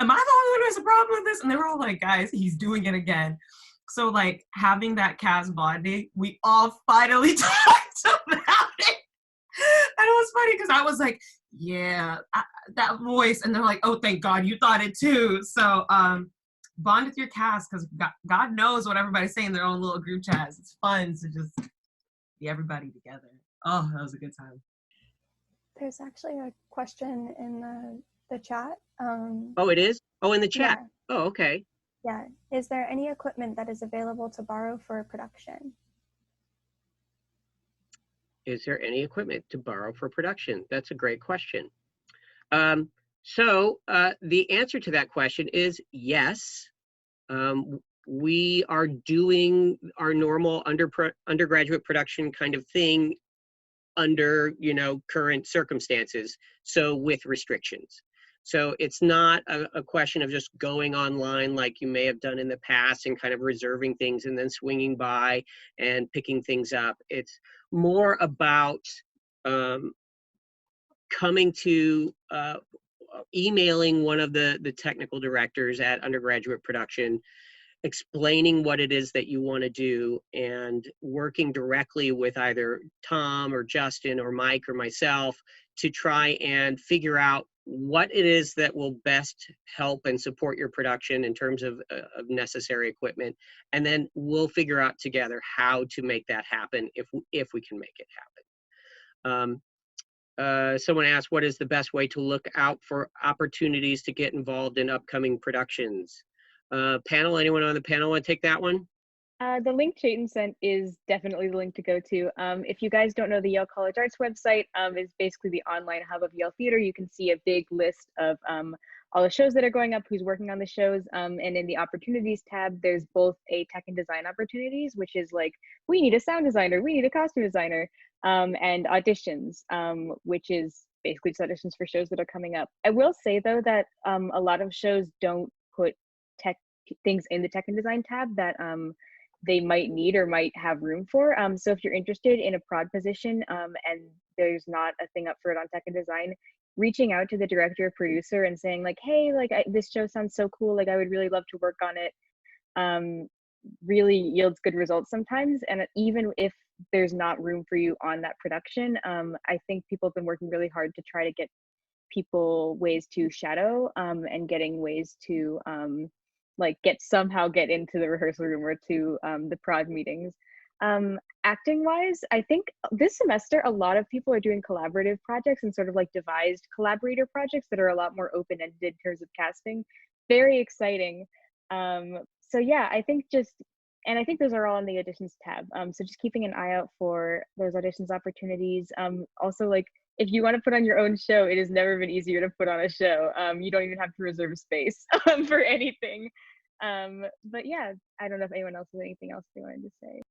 am I the only one who has a problem with this? And they were all like, guys, he's doing it again. So like having that cast bonding, we all finally talked about it. And it was funny because I was like, yeah, that voice. And they're like, oh, thank God you thought it too. So bond with your cast, because God knows what everybody's saying in their own little group chats. It's fun to just be everybody together. Oh, that was a good time. There's actually a question in the chat. Oh, it is? Oh, in the chat. Yeah. Oh, okay. Yeah. Is there any equipment that is available to borrow for a production? Is there any equipment to borrow for production? That's a great question. So the answer to that question is yes. We are doing our normal undergraduate production kind of thing under, you know, current circumstances, so with restrictions. So it's not a question of just going online like you may have done in the past and kind of reserving things and then swinging by and picking things up. It's more about coming to emailing one of the technical directors at undergraduate production, explaining what it is that you want to do, and working directly with either Tom or Justin or Mike or myself to try and figure out what it is that will best help and support your production in terms of necessary equipment. And then we'll figure out together how to make that happen if we can make it happen. Someone asked, what is the best way to look out for opportunities to get involved in upcoming productions? Panel, anyone on the panel want to take that one? The link Chayton sent is definitely the link to go to. If you guys don't know, the Yale College Arts website is basically the online hub of Yale Theater. You can see a big list of all the shows that are going up, who's working on the shows, and in the opportunities tab, there's both a tech and design opportunities, which is like, we need a sound designer, we need a costume designer, and auditions, which is basically just auditions for shows that are coming up. I will say though that a lot of shows don't put tech things in the tech and design tab that they might need or might have room for. So if you're interested in a prod position and there's not a thing up for it on tech and design, reaching out to the director or producer and saying like, hey, like this show sounds so cool, like I would really love to work on it, really yields good results sometimes. And even if there's not room for you on that production, I think people have been working really hard to try to get people ways to shadow and getting ways to like somehow get into the rehearsal room or to the prod meetings. Acting wise, I think this semester a lot of people are doing collaborative projects and sort of like devised collaborator projects that are a lot more open-ended in terms of casting. Very exciting. So yeah, I think and I think those are all in the auditions tab. So just keeping an eye out for those auditions opportunities. Also, like if you want to put on your own show, it has never been easier to put on a show. You don't even have to reserve space for anything. But yeah, I don't know if anyone else has anything else they wanted to say.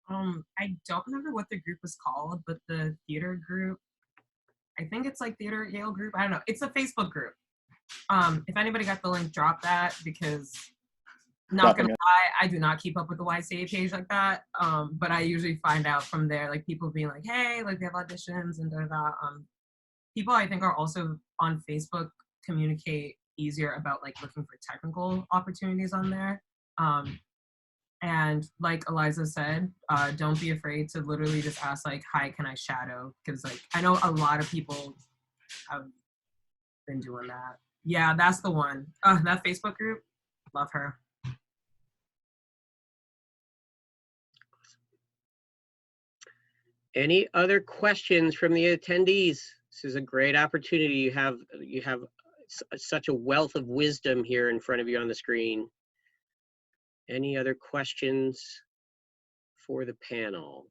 I don't remember what the group was called, but the theater group, I think it's like Theater at Yale group. I don't know. It's a Facebook group. If anybody got the link, drop that, because not gonna lie, I do not keep up with the YCA page like that. But I usually find out from there, like people being like, hey, like they have auditions and da. People I think are also on Facebook communicate easier about like looking for technical opportunities on there. And like Eliza said, don't be afraid to literally just ask like, hi, can I shadow? Because like I know a lot of people have been doing that. Yeah, that's the one. That Facebook group, love her. Any other questions from the attendees? This is a great opportunity. You have such a wealth of wisdom here in front of you on the screen. Any other questions for the panel?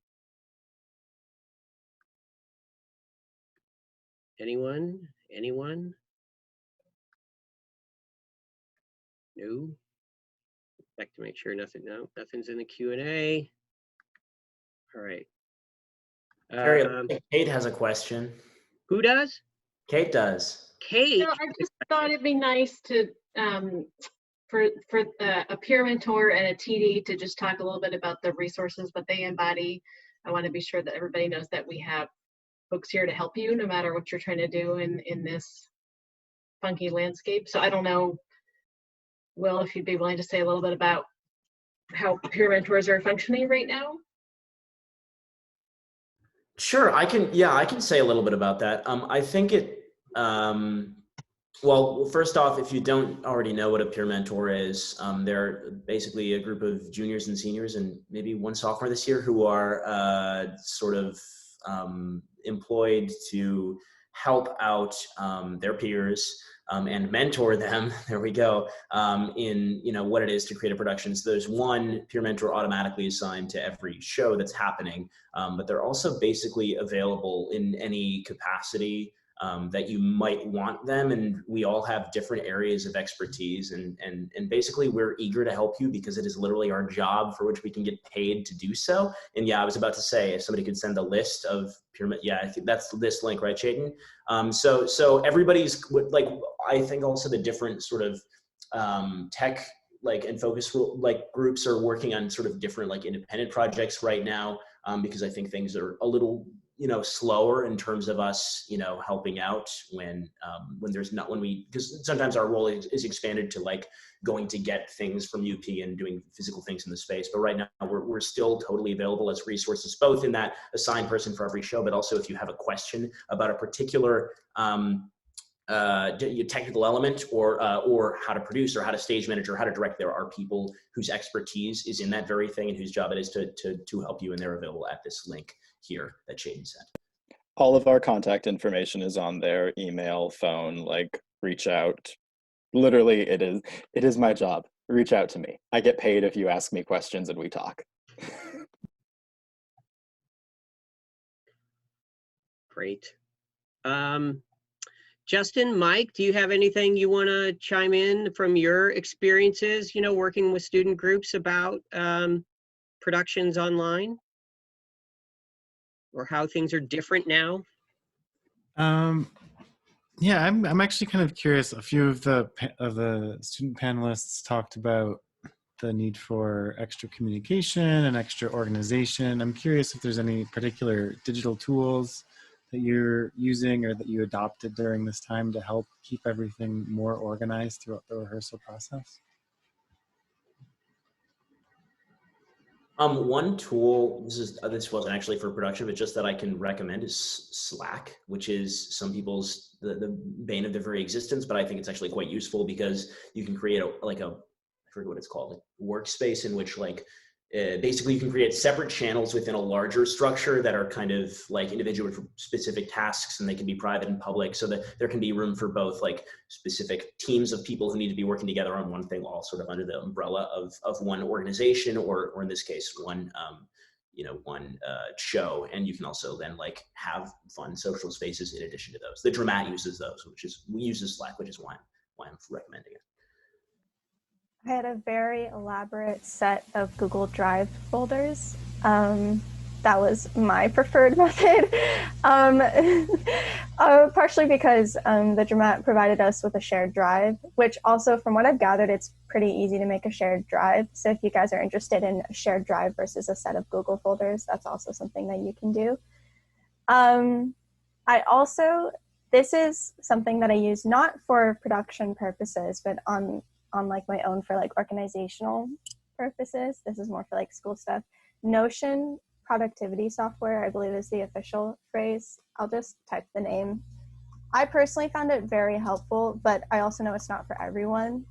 Anyone? Anyone? No? Check to make sure nothing's in the Q&A. All right. Carrie, I think Kate has a question. Who does? Kate does. Kate? So I just thought it'd be nice to, for a peer mentor and a TD to just talk a little bit about the resources that they embody. I want to be sure that everybody knows that we have folks here to help you no matter what you're trying to do in this funky landscape. So I don't know, Will, if you'd be willing to say a little bit about how peer mentors are functioning right now. Sure, I can say a little bit about that. I think it, well, first off, if you don't already know what a peer mentor is, they're basically a group of juniors and seniors and maybe one sophomore this year who are sort of employed to help out their peers and mentor them, there we go, in what it is to create a production. So there's one peer mentor automatically assigned to every show that's happening, but they're also basically available in any capacity that you might want them, and we all have different areas of expertise, and basically we're eager to help you because it is literally our job for which we can get paid to do so. And yeah, I was about to say, if somebody could send a list of pyramid, yeah, I think that's this link, right, Chayton? So everybody's like, I think also the different sort of tech and focus groups are working on sort of different independent projects right now, because I think things are a little slower in terms of us helping out when there's not, because sometimes our role is expanded to going to get things from UP and doing physical things in the space. But right now we're still totally available as resources, both in that assigned person for every show, but also if you have a question about a particular technical element or how to produce or how to stage manage or how to direct. There are people whose expertise is in that very thing and whose job it is to help you, and they're available at this link here that Chayton sent. All of our contact information is on there, email, phone, like reach out. Literally, it is my job. Reach out to me. I get paid if you ask me questions and we talk. Great. Justin, Mike, do you have anything you want to chime in from your experiences, you know, working with student groups about productions online? Or how things are different now? Yeah, I'm actually kind of curious. A few of the student panelists talked about the need for extra communication and extra organization. I'm curious if there's any particular digital tools that you're using or that you adopted during this time to help keep everything more organized throughout the rehearsal process. One tool, this wasn't actually for production, but just that I can recommend is Slack, which is some people's the bane of their very existence, but I think it's actually quite useful because you can create I forget what it's called, like workspace in which basically you can create separate channels within a larger structure that are kind of like individual for specific tasks, and they can be private and public, so that there can be room for both like specific teams of people who need to be working together on one thing, all sort of under the umbrella of one organization, or in this case, one show. And you can also then like have fun social spaces in addition to those. The Dramat uses those, we use Slack, which is why I'm recommending it. I had a very elaborate set of Google Drive folders. That was my preferred method, partially because the Dramat provided us with a shared drive, which also, from what I've gathered, it's pretty easy to make a shared drive. So if you guys are interested in a shared drive versus a set of Google folders, that's also something that you can do. This is something that I use not for production purposes, but on like my own for like organizational purposes. This is more for like school stuff. Notion productivity software, I believe, is the official phrase. I'll just type the name. I personally found it very helpful, but I also know it's not for everyone.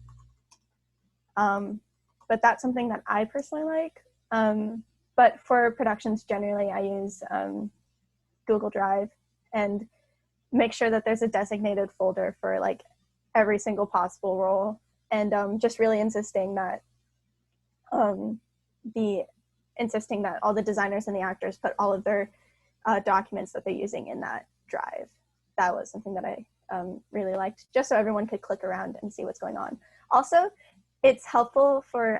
But that's something that I personally like. But for productions generally, I use Google Drive and make sure that there's a designated folder for like every single possible role. And just really insisting that all the designers and the actors put all of their documents that they're using in that drive. That was something that I really liked, just so everyone could click around and see what's going on. Also, it's helpful for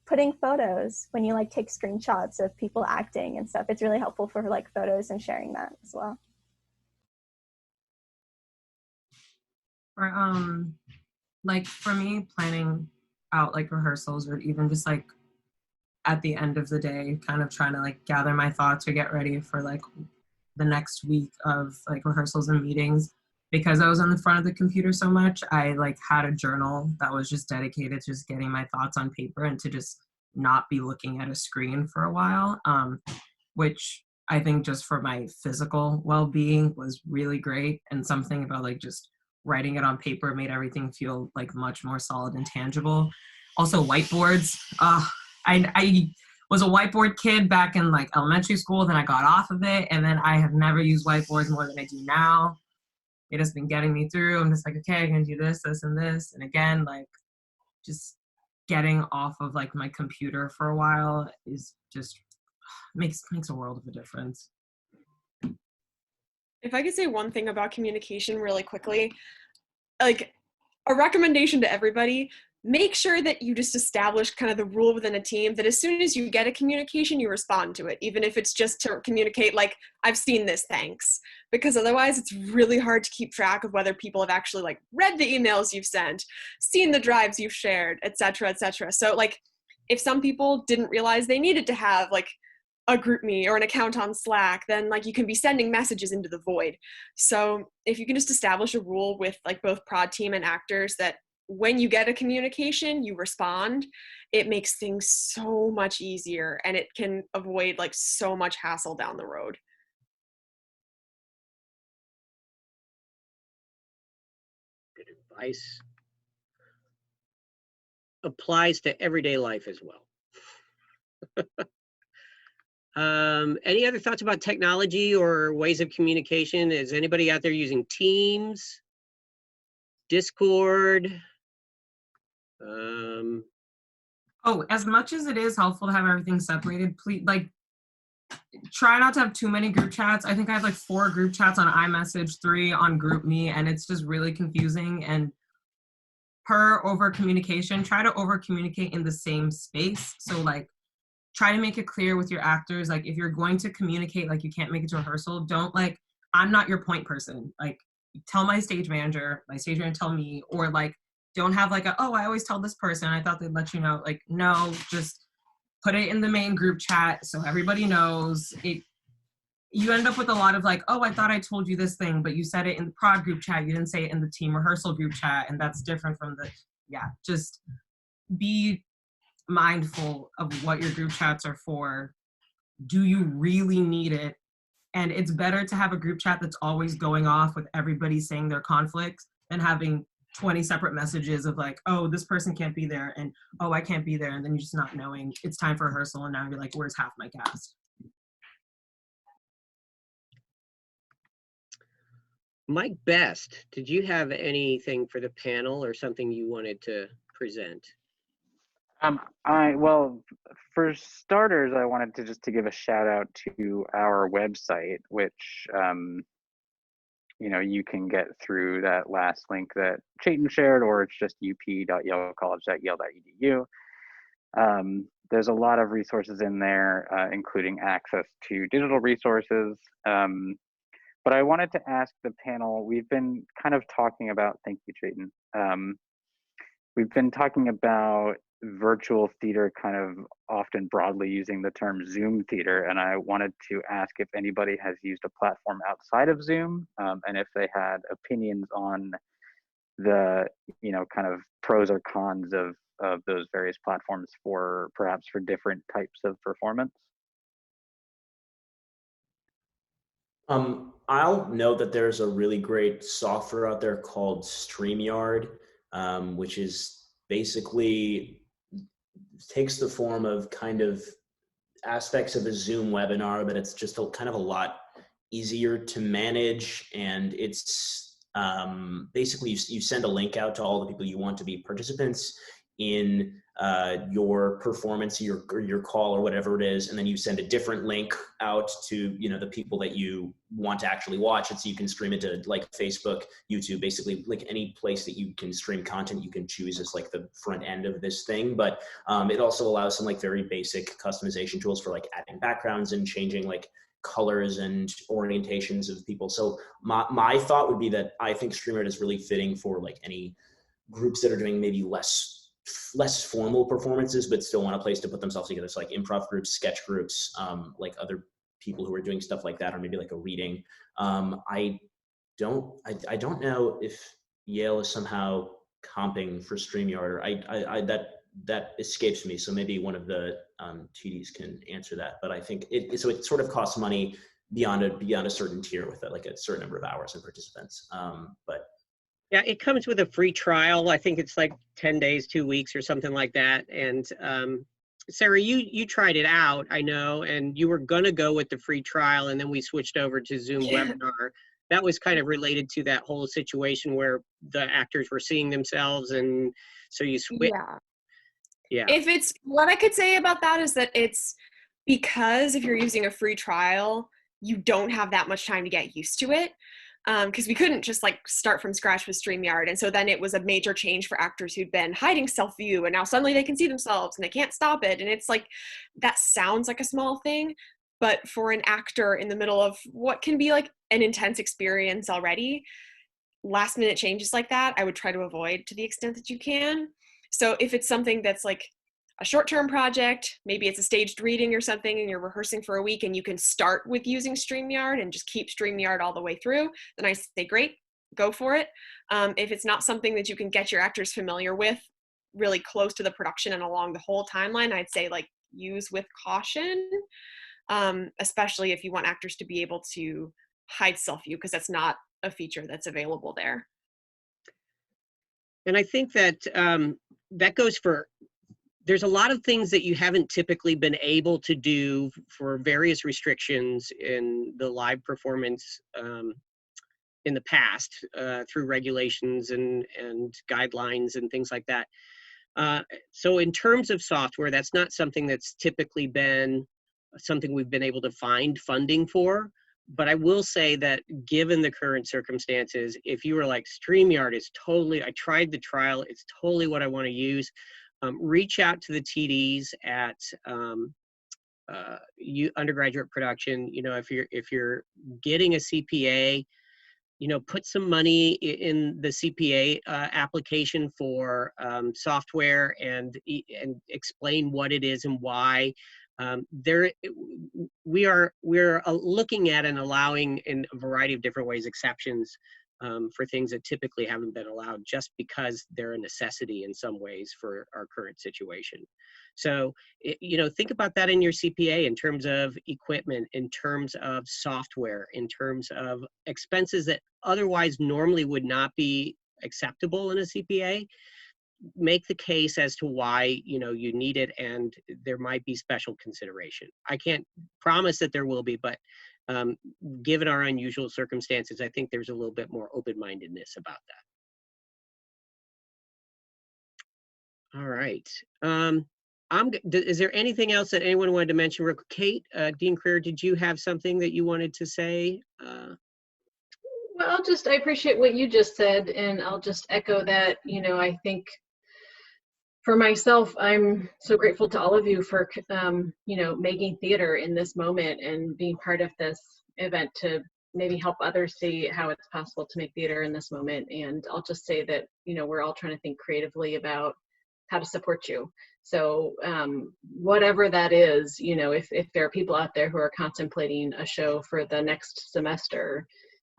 putting photos when you like take screenshots of people acting and stuff. It's really helpful for like photos and sharing that as well. Like for me, planning out like rehearsals, or even just like at the end of the day, kind of trying to like gather my thoughts or get ready for like the next week of like rehearsals and meetings. Because I was on the front of the computer so much, I like had a journal that was just dedicated to just getting my thoughts on paper and to just not be looking at a screen for a while, which I think just for my physical well-being was really great. And something about like just writing it on paper made everything feel like much more solid and tangible. Also whiteboards. I was a whiteboard kid back in like elementary school, then I got off of it, and then I have never used whiteboards more than I do now. It has been getting me through. I'm just like, okay, I'm gonna do this, this, and this. And again, like just getting off of like my computer for a while is just makes a world of a difference. If I could say one thing about communication really quickly, like a recommendation to everybody, make sure that you just establish kind of the rule within a team that as soon as you get a communication, you respond to it, even if it's just to communicate like, I've seen this, thanks. Because otherwise it's really hard to keep track of whether people have actually like read the emails you've sent, seen the drives you've shared, et cetera, et cetera. So like if some people didn't realize they needed to have like a GroupMe or an account on Slack, then like you can be sending messages into the void. So if you can just establish a rule with like both prod team and actors that when you get a communication, you respond, it makes things so much easier and it can avoid like so much hassle down the road. Good advice. Applies to everyday life as well. Any other thoughts about technology or ways of communication? Is anybody out there using Teams, Discord? Oh, as much as it is helpful to have everything separated, please, like, try not to have too many group chats. I think I have like 4 group chats on iMessage, 3 on GroupMe, and it's just really confusing. And per over communication, try to over communicate in the same space. So like, try to make it clear with your actors, like if you're going to communicate, like you can't make it to rehearsal, don't like, I'm not your point person. Like, tell my stage manager tell me, or like, don't have like oh, I always tell this person, I thought they'd let you know. Like, no, just put it in the main group chat so everybody knows. You end up with a lot of like, oh, I thought I told you this thing, but you said it in the prod group chat, you didn't say it in the team rehearsal group chat, and that's different from the, just be mindful of what your group chats are for. Do you really need it? And it's better to have a group chat that's always going off with everybody saying their conflicts than having 20 separate messages of like, oh, this person can't be there, and oh, I can't be there, and then you're just not knowing it's time for rehearsal, and now you're like, where's half my cast? Mike Best, did you have anything for the panel or something you wanted to present? Well, for starters, I wanted to just to give a shout out to our website, which you can get through that last link that Chayton shared, or it's just up.yalecollege.yale.edu. There's a lot of resources in there, including access to digital resources. But I wanted to ask the panel, we've been kind of talking about, thank you, Chayton. We've been talking about virtual theater kind of often broadly using the term Zoom theater, and I wanted to ask if anybody has used a platform outside of Zoom, and if they had opinions on the kind of pros or cons of those various platforms for perhaps for different types of performance. I'll note that there's a really great software out there called StreamYard, which is basically takes the form of kind of aspects of a Zoom webinar, but it's just kind of a lot easier to manage. And it's basically you send a link out to all the people you want to be participants in your performance, your call or whatever it is, and then you send a different link out to the people that you want to actually watch it, so you can stream it to like Facebook, YouTube, basically like any place that you can stream content you can choose as like the front end of this thing. But it also allows some like very basic customization tools for like adding backgrounds and changing like colors and orientations of people. So my thought would be that I think StreamYard is really fitting for like any groups that are doing maybe less formal performances, but still want a place to put themselves together. So like improv groups, sketch groups, like other people who are doing stuff like that, or maybe like a reading. I don't know if Yale is somehow comping for StreamYard, or that escapes me. So maybe one of the TDs can answer that. But I think it sort of costs money beyond a certain tier with like a certain number of hours and participants. But yeah, it comes with a free trial. I think it's like 10 days, 2 weeks or something like that. And Sarah, you tried it out, I know, and you were going to go with the free trial, and then we switched over to Zoom webinar. That was kind of related to that whole situation where the actors were seeing themselves, and so you switch. Yeah. If it's, what I could say about that is that it's because if you're using a free trial, you don't have that much time to get used to it. Because we couldn't just like start from scratch with StreamYard. And so then it was a major change for actors who'd been hiding self-view, and now suddenly they can see themselves and they can't stop it. And it's like, that sounds like a small thing, but for an actor in the middle of what can be like an intense experience already, last minute changes like that, I would try to avoid to the extent that you can. So if it's something that's like a short-term project, maybe it's a staged reading or something, and you're rehearsing for a week and you can start with using StreamYard and just keep StreamYard all the way through, then I say great, go for it. If it's not something that you can get your actors familiar with really close to the production and along the whole timeline, I'd say like use with caution, especially if you want actors to be able to hide self-view, because that's not a feature that's available there. And I think that that goes for there's a lot of things that you haven't typically been able to do for various restrictions in the live performance in the past through regulations and guidelines and things like that. So in terms of software, that's not something that's typically been something we've been able to find funding for. But I will say that given the current circumstances, if you were like, StreamYard is totally, I tried the trial, it's totally what I want to use, reach out to the TDs at undergraduate production. You know, if you're getting a CPA, you know, put some money in the CPA application for software and explain what it is and why. We're looking at and allowing in a variety of different ways exceptions for things that typically haven't been allowed, just because they're a necessity in some ways for our current situation. So, you know, think about that in your CPA in terms of equipment, in terms of software, in terms of expenses that otherwise normally would not be acceptable in a CPA. Make the case as to why, you know, you need it, and there might be special consideration. I can't promise that there will be, but given our unusual circumstances, I think there's a little bit more open-mindedness about that. All right. Is there anything else that anyone wanted to mention? Kate, Dean Creer, did you have something that you wanted to say? Well, I appreciate what you just said, and I'll just echo that. You know, I think for myself, I'm so grateful to all of you for, you know, making theater in this moment and being part of this event to maybe help others see how it's possible to make theater in this moment. And I'll just say that, you know, we're all trying to think creatively about how to support you. So whatever that is, you know, if there are people out there who are contemplating a show for the next semester,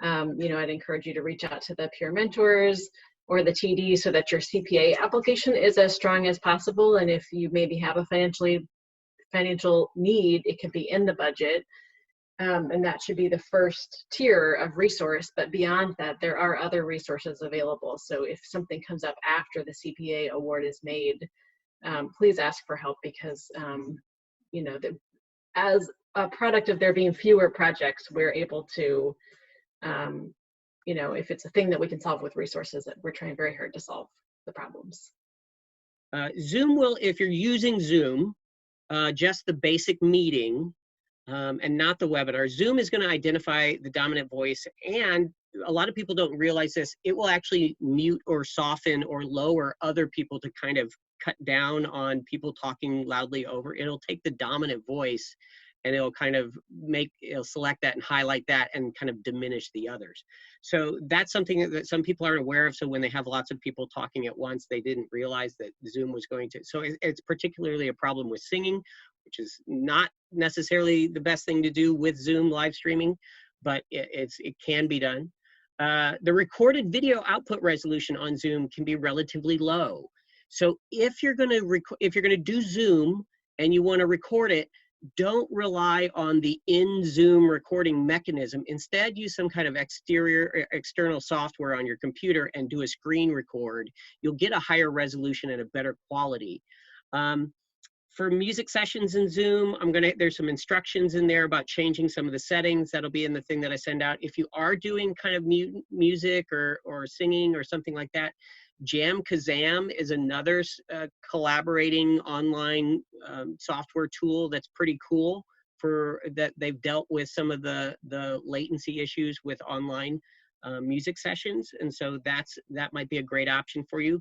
you know, I'd encourage you to reach out to the peer mentors or the TD so that your CPA application is as strong as possible. And if you maybe have a financial need, it could be in the budget. And that should be the first tier of resource. But beyond that, there are other resources available. So if something comes up after the CPA award is made, please ask for help, because, you know, as a product of there being fewer projects, we're able to, you know, if it's a thing that we can solve with resources, that we're trying very hard to solve the problems. Zoom will, if you're using Zoom, just the basic meeting and not the webinar, Zoom is going to identify the dominant voice, and a lot of people don't realize this, it will actually mute or soften or lower other people to kind of cut down on people talking loudly over. It'll take the dominant voice and it'll kind of it'll select that and highlight that and kind of diminish the others. So that's something that some people aren't aware of. So when they have lots of people talking at once, they didn't realize that Zoom was going to. So it's particularly a problem with singing, which is not necessarily the best thing to do with Zoom live streaming, but it can be done. The recorded video output resolution on Zoom can be relatively low. So if you're going to do Zoom and you want to record it, don't rely on the in-Zoom recording mechanism. Instead, use some kind of external software on your computer and do a screen record. You'll get a higher resolution and a better quality. For music sessions in Zoom, there's some instructions in there about changing some of the settings. That'll be in the thing that I send out. If you are doing kind of music or singing or something like that, JamKazam is another collaborating online software tool that's pretty cool for that. They've dealt with some of the latency issues with online music sessions, and so that might be a great option for you.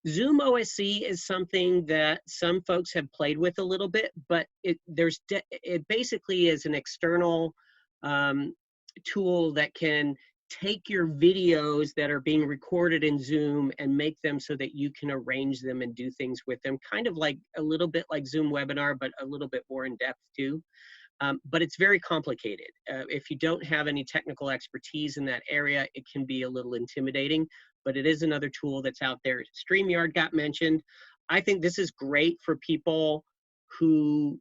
Zoom OSC is something that some folks have played with a little bit, but it basically is an external tool that can take your videos that are being recorded in Zoom and make them so that you can arrange them and do things with them, kind of like a little bit like Zoom Webinar, but a little bit more in depth too. But it's very complicated. If you don't have any technical expertise in that area, it can be a little intimidating, but it is another tool that's out there. StreamYard got mentioned. I think this is great for people who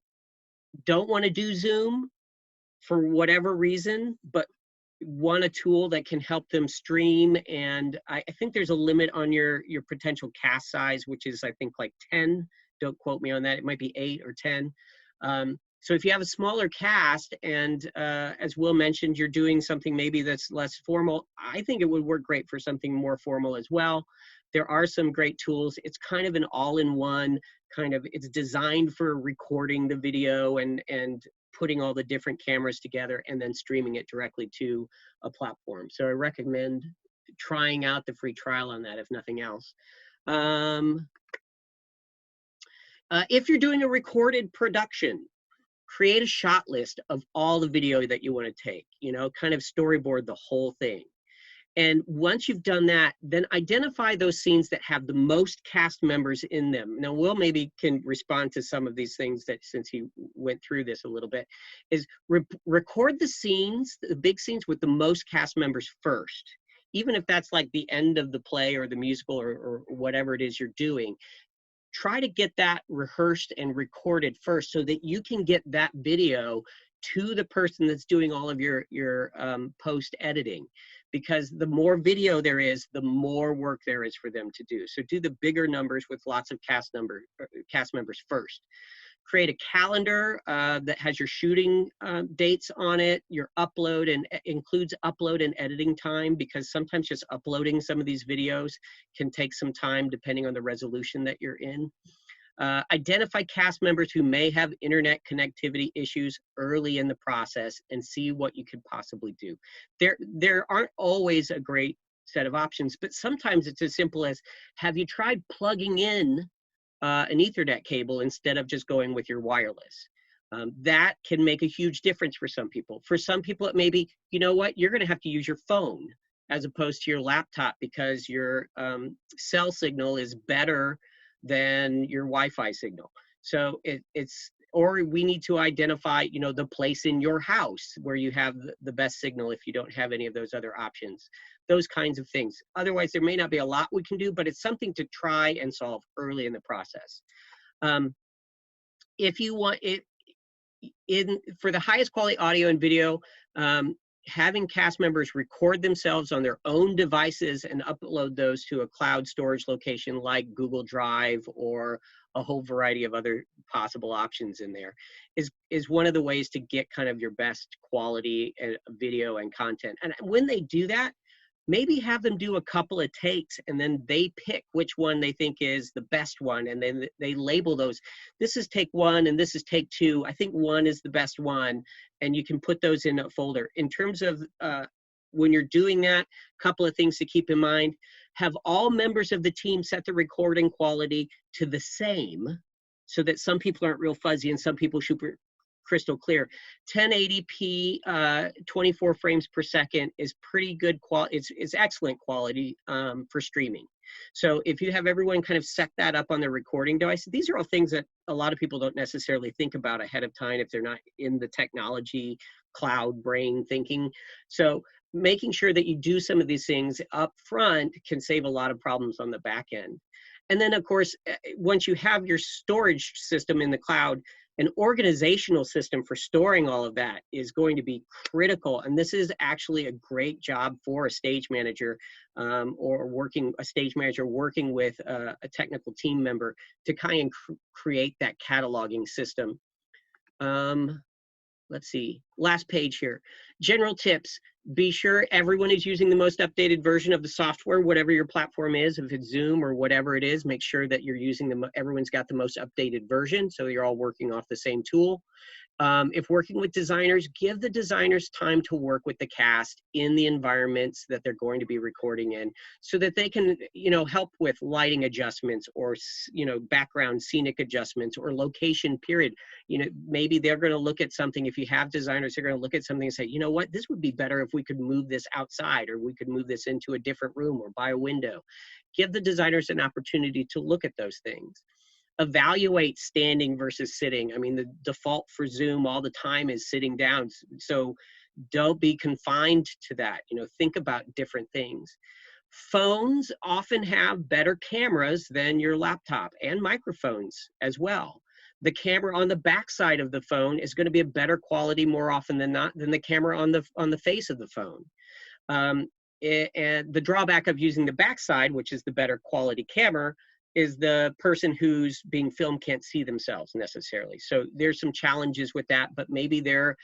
don't want to do Zoom for whatever reason, but want a tool that can help them stream. And I think there's a limit on your potential cast size, which is I think like 10 don't quote me on that. It might be 8 or 10. So if you have a smaller cast and as Will mentioned, you're doing something maybe that's less formal, I think it would work great for something more formal as well. There are some great tools. It's kind of an all-in-one kind of, it's designed for recording the video and putting all the different cameras together and then streaming it directly to a platform. So I recommend trying out the free trial on that, if nothing else. If you're doing a recorded production, create a shot list of all the video that you want to take, you know, kind of storyboard the whole thing. And once you've done that, then identify those scenes that have the most cast members in them. Now, Will maybe can respond to some of these things that, since he went through this a little bit, is record the scenes, the big scenes with the most cast members first. Even if that's like the end of the play or the musical or whatever it is you're doing, try to get that rehearsed and recorded first so that you can get that video to the person that's doing all of your post editing. Because the more video there is, the more work there is for them to do. So do the bigger numbers with lots of cast members first. Create a calendar that has your shooting dates on it, your upload, and includes upload and editing time, because sometimes just uploading some of these videos can take some time depending on the resolution that you're in. Identify cast members who may have internet connectivity issues early in the process and see what you could possibly do. There aren't always a great set of options, but sometimes it's as simple as, have you tried plugging in an Ethernet cable instead of just going with your wireless? That can make a huge difference for some people. For some people, it may be, you know what, you're going to have to use your phone as opposed to your laptop because your cell signal is better than your Wi-Fi signal. So or we need to identify, you know, the place in your house where you have the best signal if you don't have any of those other options. Those kinds of things. Otherwise, there may not be a lot we can do, but it's something to try and solve early in the process. If you want it, for the highest quality audio and video, having cast members record themselves on their own devices and upload those to a cloud storage location like Google Drive or a whole variety of other possible options in there is one of the ways to get kind of your best quality video and content. And when they do that, maybe have them do a couple of takes and then they pick which one they think is the best one. And then they label those. This is take 1 and this is take 2. I think 1 is the best one. And you can put those in a folder. In terms of when you're doing that, a couple of things to keep in mind. Have all members of the team set the recording quality to the same so that some people aren't real fuzzy and some people super crystal clear. 1080p, 24 frames per second is pretty good quality. It's excellent quality for streaming. So if you have everyone kind of set that up on their recording device, these are all things that a lot of people don't necessarily think about ahead of time if they're not in the technology cloud brain thinking. So making sure that you do some of these things up front can save a lot of problems on the back end. And then of course, once you have your storage system in the cloud, an organizational system for storing all of that is going to be critical. And this is actually a great job for a stage manager or a stage manager working with a technical team member to kind of create that cataloging system. Let's see, last page here. General tips. Be sure everyone is using the most updated version of the software, whatever your platform is. If it's Zoom or whatever it is, make sure that you're using everyone's got the most updated version so you're all working off the same tool. If working with designers, give the designers time to work with the cast in the environments that they're going to be recording in so that they can, you know, help with lighting adjustments or, you know, background scenic adjustments or location period. You know, maybe they're going to look at something. If you have designers, they're going to look at something and say, you know what, this would be better if we could move this outside or we could move this into a different room or by a window. Give the designers an opportunity to look at those things. Evaluate standing versus sitting. I mean, the default for Zoom all the time is sitting down. So don't be confined to that. You know, think about different things. Phones often have better cameras than your laptop and microphones as well. The camera on the back side of the phone is going to be a better quality more often than not than the camera on the face of the phone. And the drawback of using the back side, which is the better quality camera, is the person who's being filmed can't see themselves necessarily. So there's some challenges with that, but maybe they're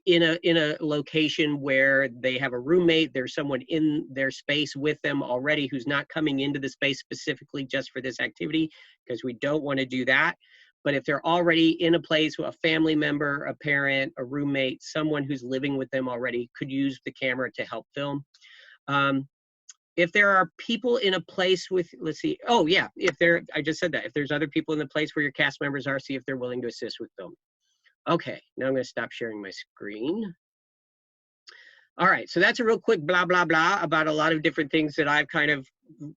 in a location where they have a roommate, there's someone in their space with them already who's not coming into the space specifically just for this activity, because we don't want to do that. But if they're already in a place with a family member, a parent, a roommate, someone who's living with them already could use the camera to help film. If there are people in a place with, let's see, oh yeah, I just said that, if there's other people in the place where your cast members are, see if they're willing to assist with film. Okay, now I'm gonna stop sharing my screen. All right, so that's a real quick blah, blah, blah about a lot of different things that I've kind of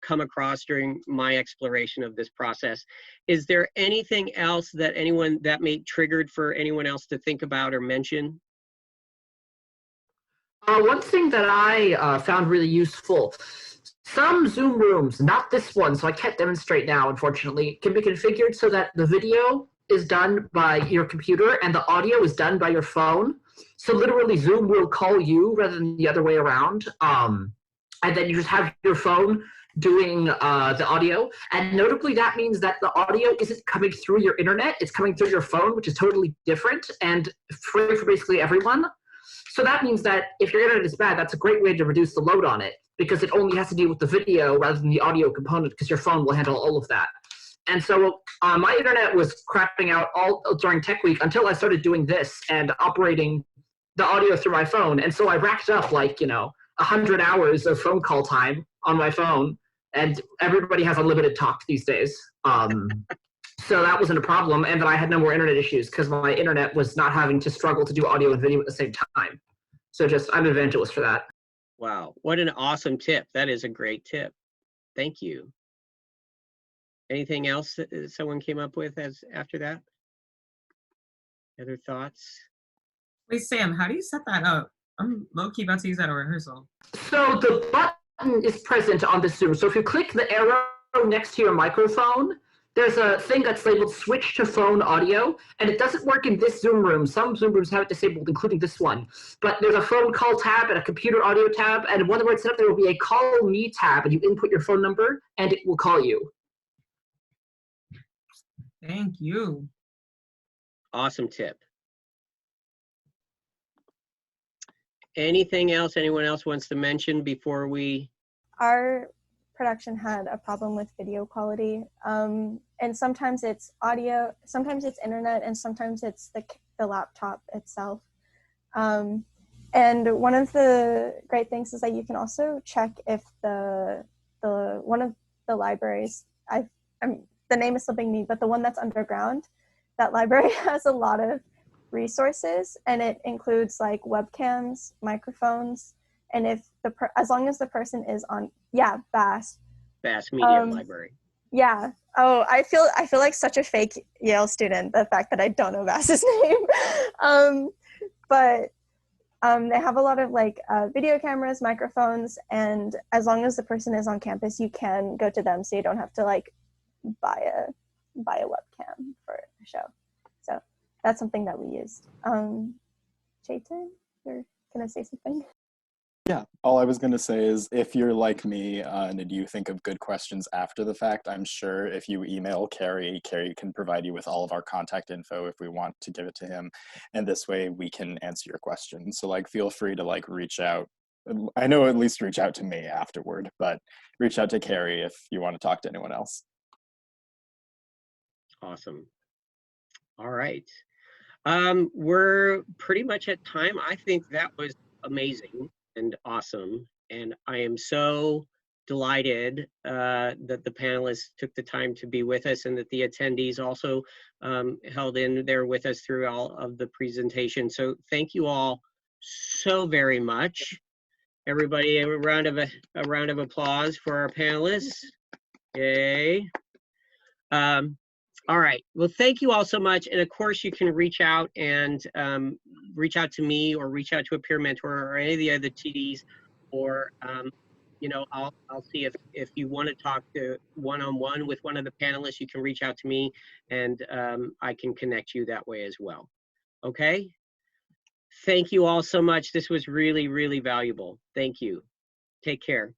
come across during my exploration of this process. Is there anything else that may triggered for anyone else to think about or mention? One thing that I found really useful, some Zoom rooms, not this one, so I can't demonstrate now, unfortunately, can be configured so that the video is done by your computer and the audio is done by your phone. So literally Zoom will call you rather than the other way around. And then you just have your phone doing the audio. And notably that means that the audio isn't coming through your internet, it's coming through your phone, which is totally different and free for basically everyone. So that means that if your internet is bad, that's a great way to reduce the load on it because it only has to deal with the video rather than the audio component because your phone will handle all of that. And so my internet was crapping out all during Tech Week until I started doing this and operating the audio through my phone. And so I racked up 100 hours of phone call time on my phone, and everybody has unlimited talk these days. So that wasn't a problem, and then I had no more internet issues because my internet was not having to struggle to do audio and video at the same time. So I'm an evangelist for that. Wow, what an awesome tip. That is a great tip. Thank you. Anything else that someone came up with after that? Other thoughts? Wait, Sam, how do you set that up? I'm low-key about to use that at rehearsal. So the button is present on the Zoom. So if you click the arrow next to your microphone, there's a thing that's labeled switch to phone audio, and it doesn't work in this Zoom room. Some Zoom rooms have it disabled, including this one. But there's a phone call tab and a computer audio tab, and one where it's set up, there will be a call me tab, and you input your phone number, and it will call you. Thank you. Awesome tip. Anything else anyone else wants to mention before we? Our production had a problem with video quality, and sometimes it's audio, sometimes it's internet, and sometimes it's the laptop itself. And one of the great things is that you can also check if one of the libraries, the name is slipping me, but the one that's underground, that library has a lot of resources, and it includes webcams, microphones, and as long as the person is on, BASS Media Library. Yeah. Oh, I feel like such a fake Yale student, the fact that I don't know Bass's name. But they have a lot of video cameras, microphones, and as long as the person is on campus, you can go to them, so you don't have to buy a webcam for a show. So that's something that we used. Chaitan, you're gonna say something? Yeah, all I was going to say is if you're like me and you think of good questions after the fact, I'm sure if you email Carrie can provide you with all of our contact info if we want to give it to him. And this way we can answer your questions. So feel free to reach out. I know at least reach out to me afterward, but reach out to Carrie if you want to talk to anyone else. Awesome. All right. We're pretty much at time. I think that was amazing and awesome, and I am so delighted that the panelists took the time to be with us and that the attendees also held in there with us through all of the presentation. So thank you all so very much. Everybody, a round of applause for our panelists. Yay. All right, well, thank you all so much. And of course, you can reach out and reach out to me or reach out to a peer mentor or any of the other TDs, or, I'll see if you want to talk to one-on-one with one of the panelists, you can reach out to me and I can connect you that way as well. Okay? Thank you all so much. This was really, really valuable. Thank you. Take care.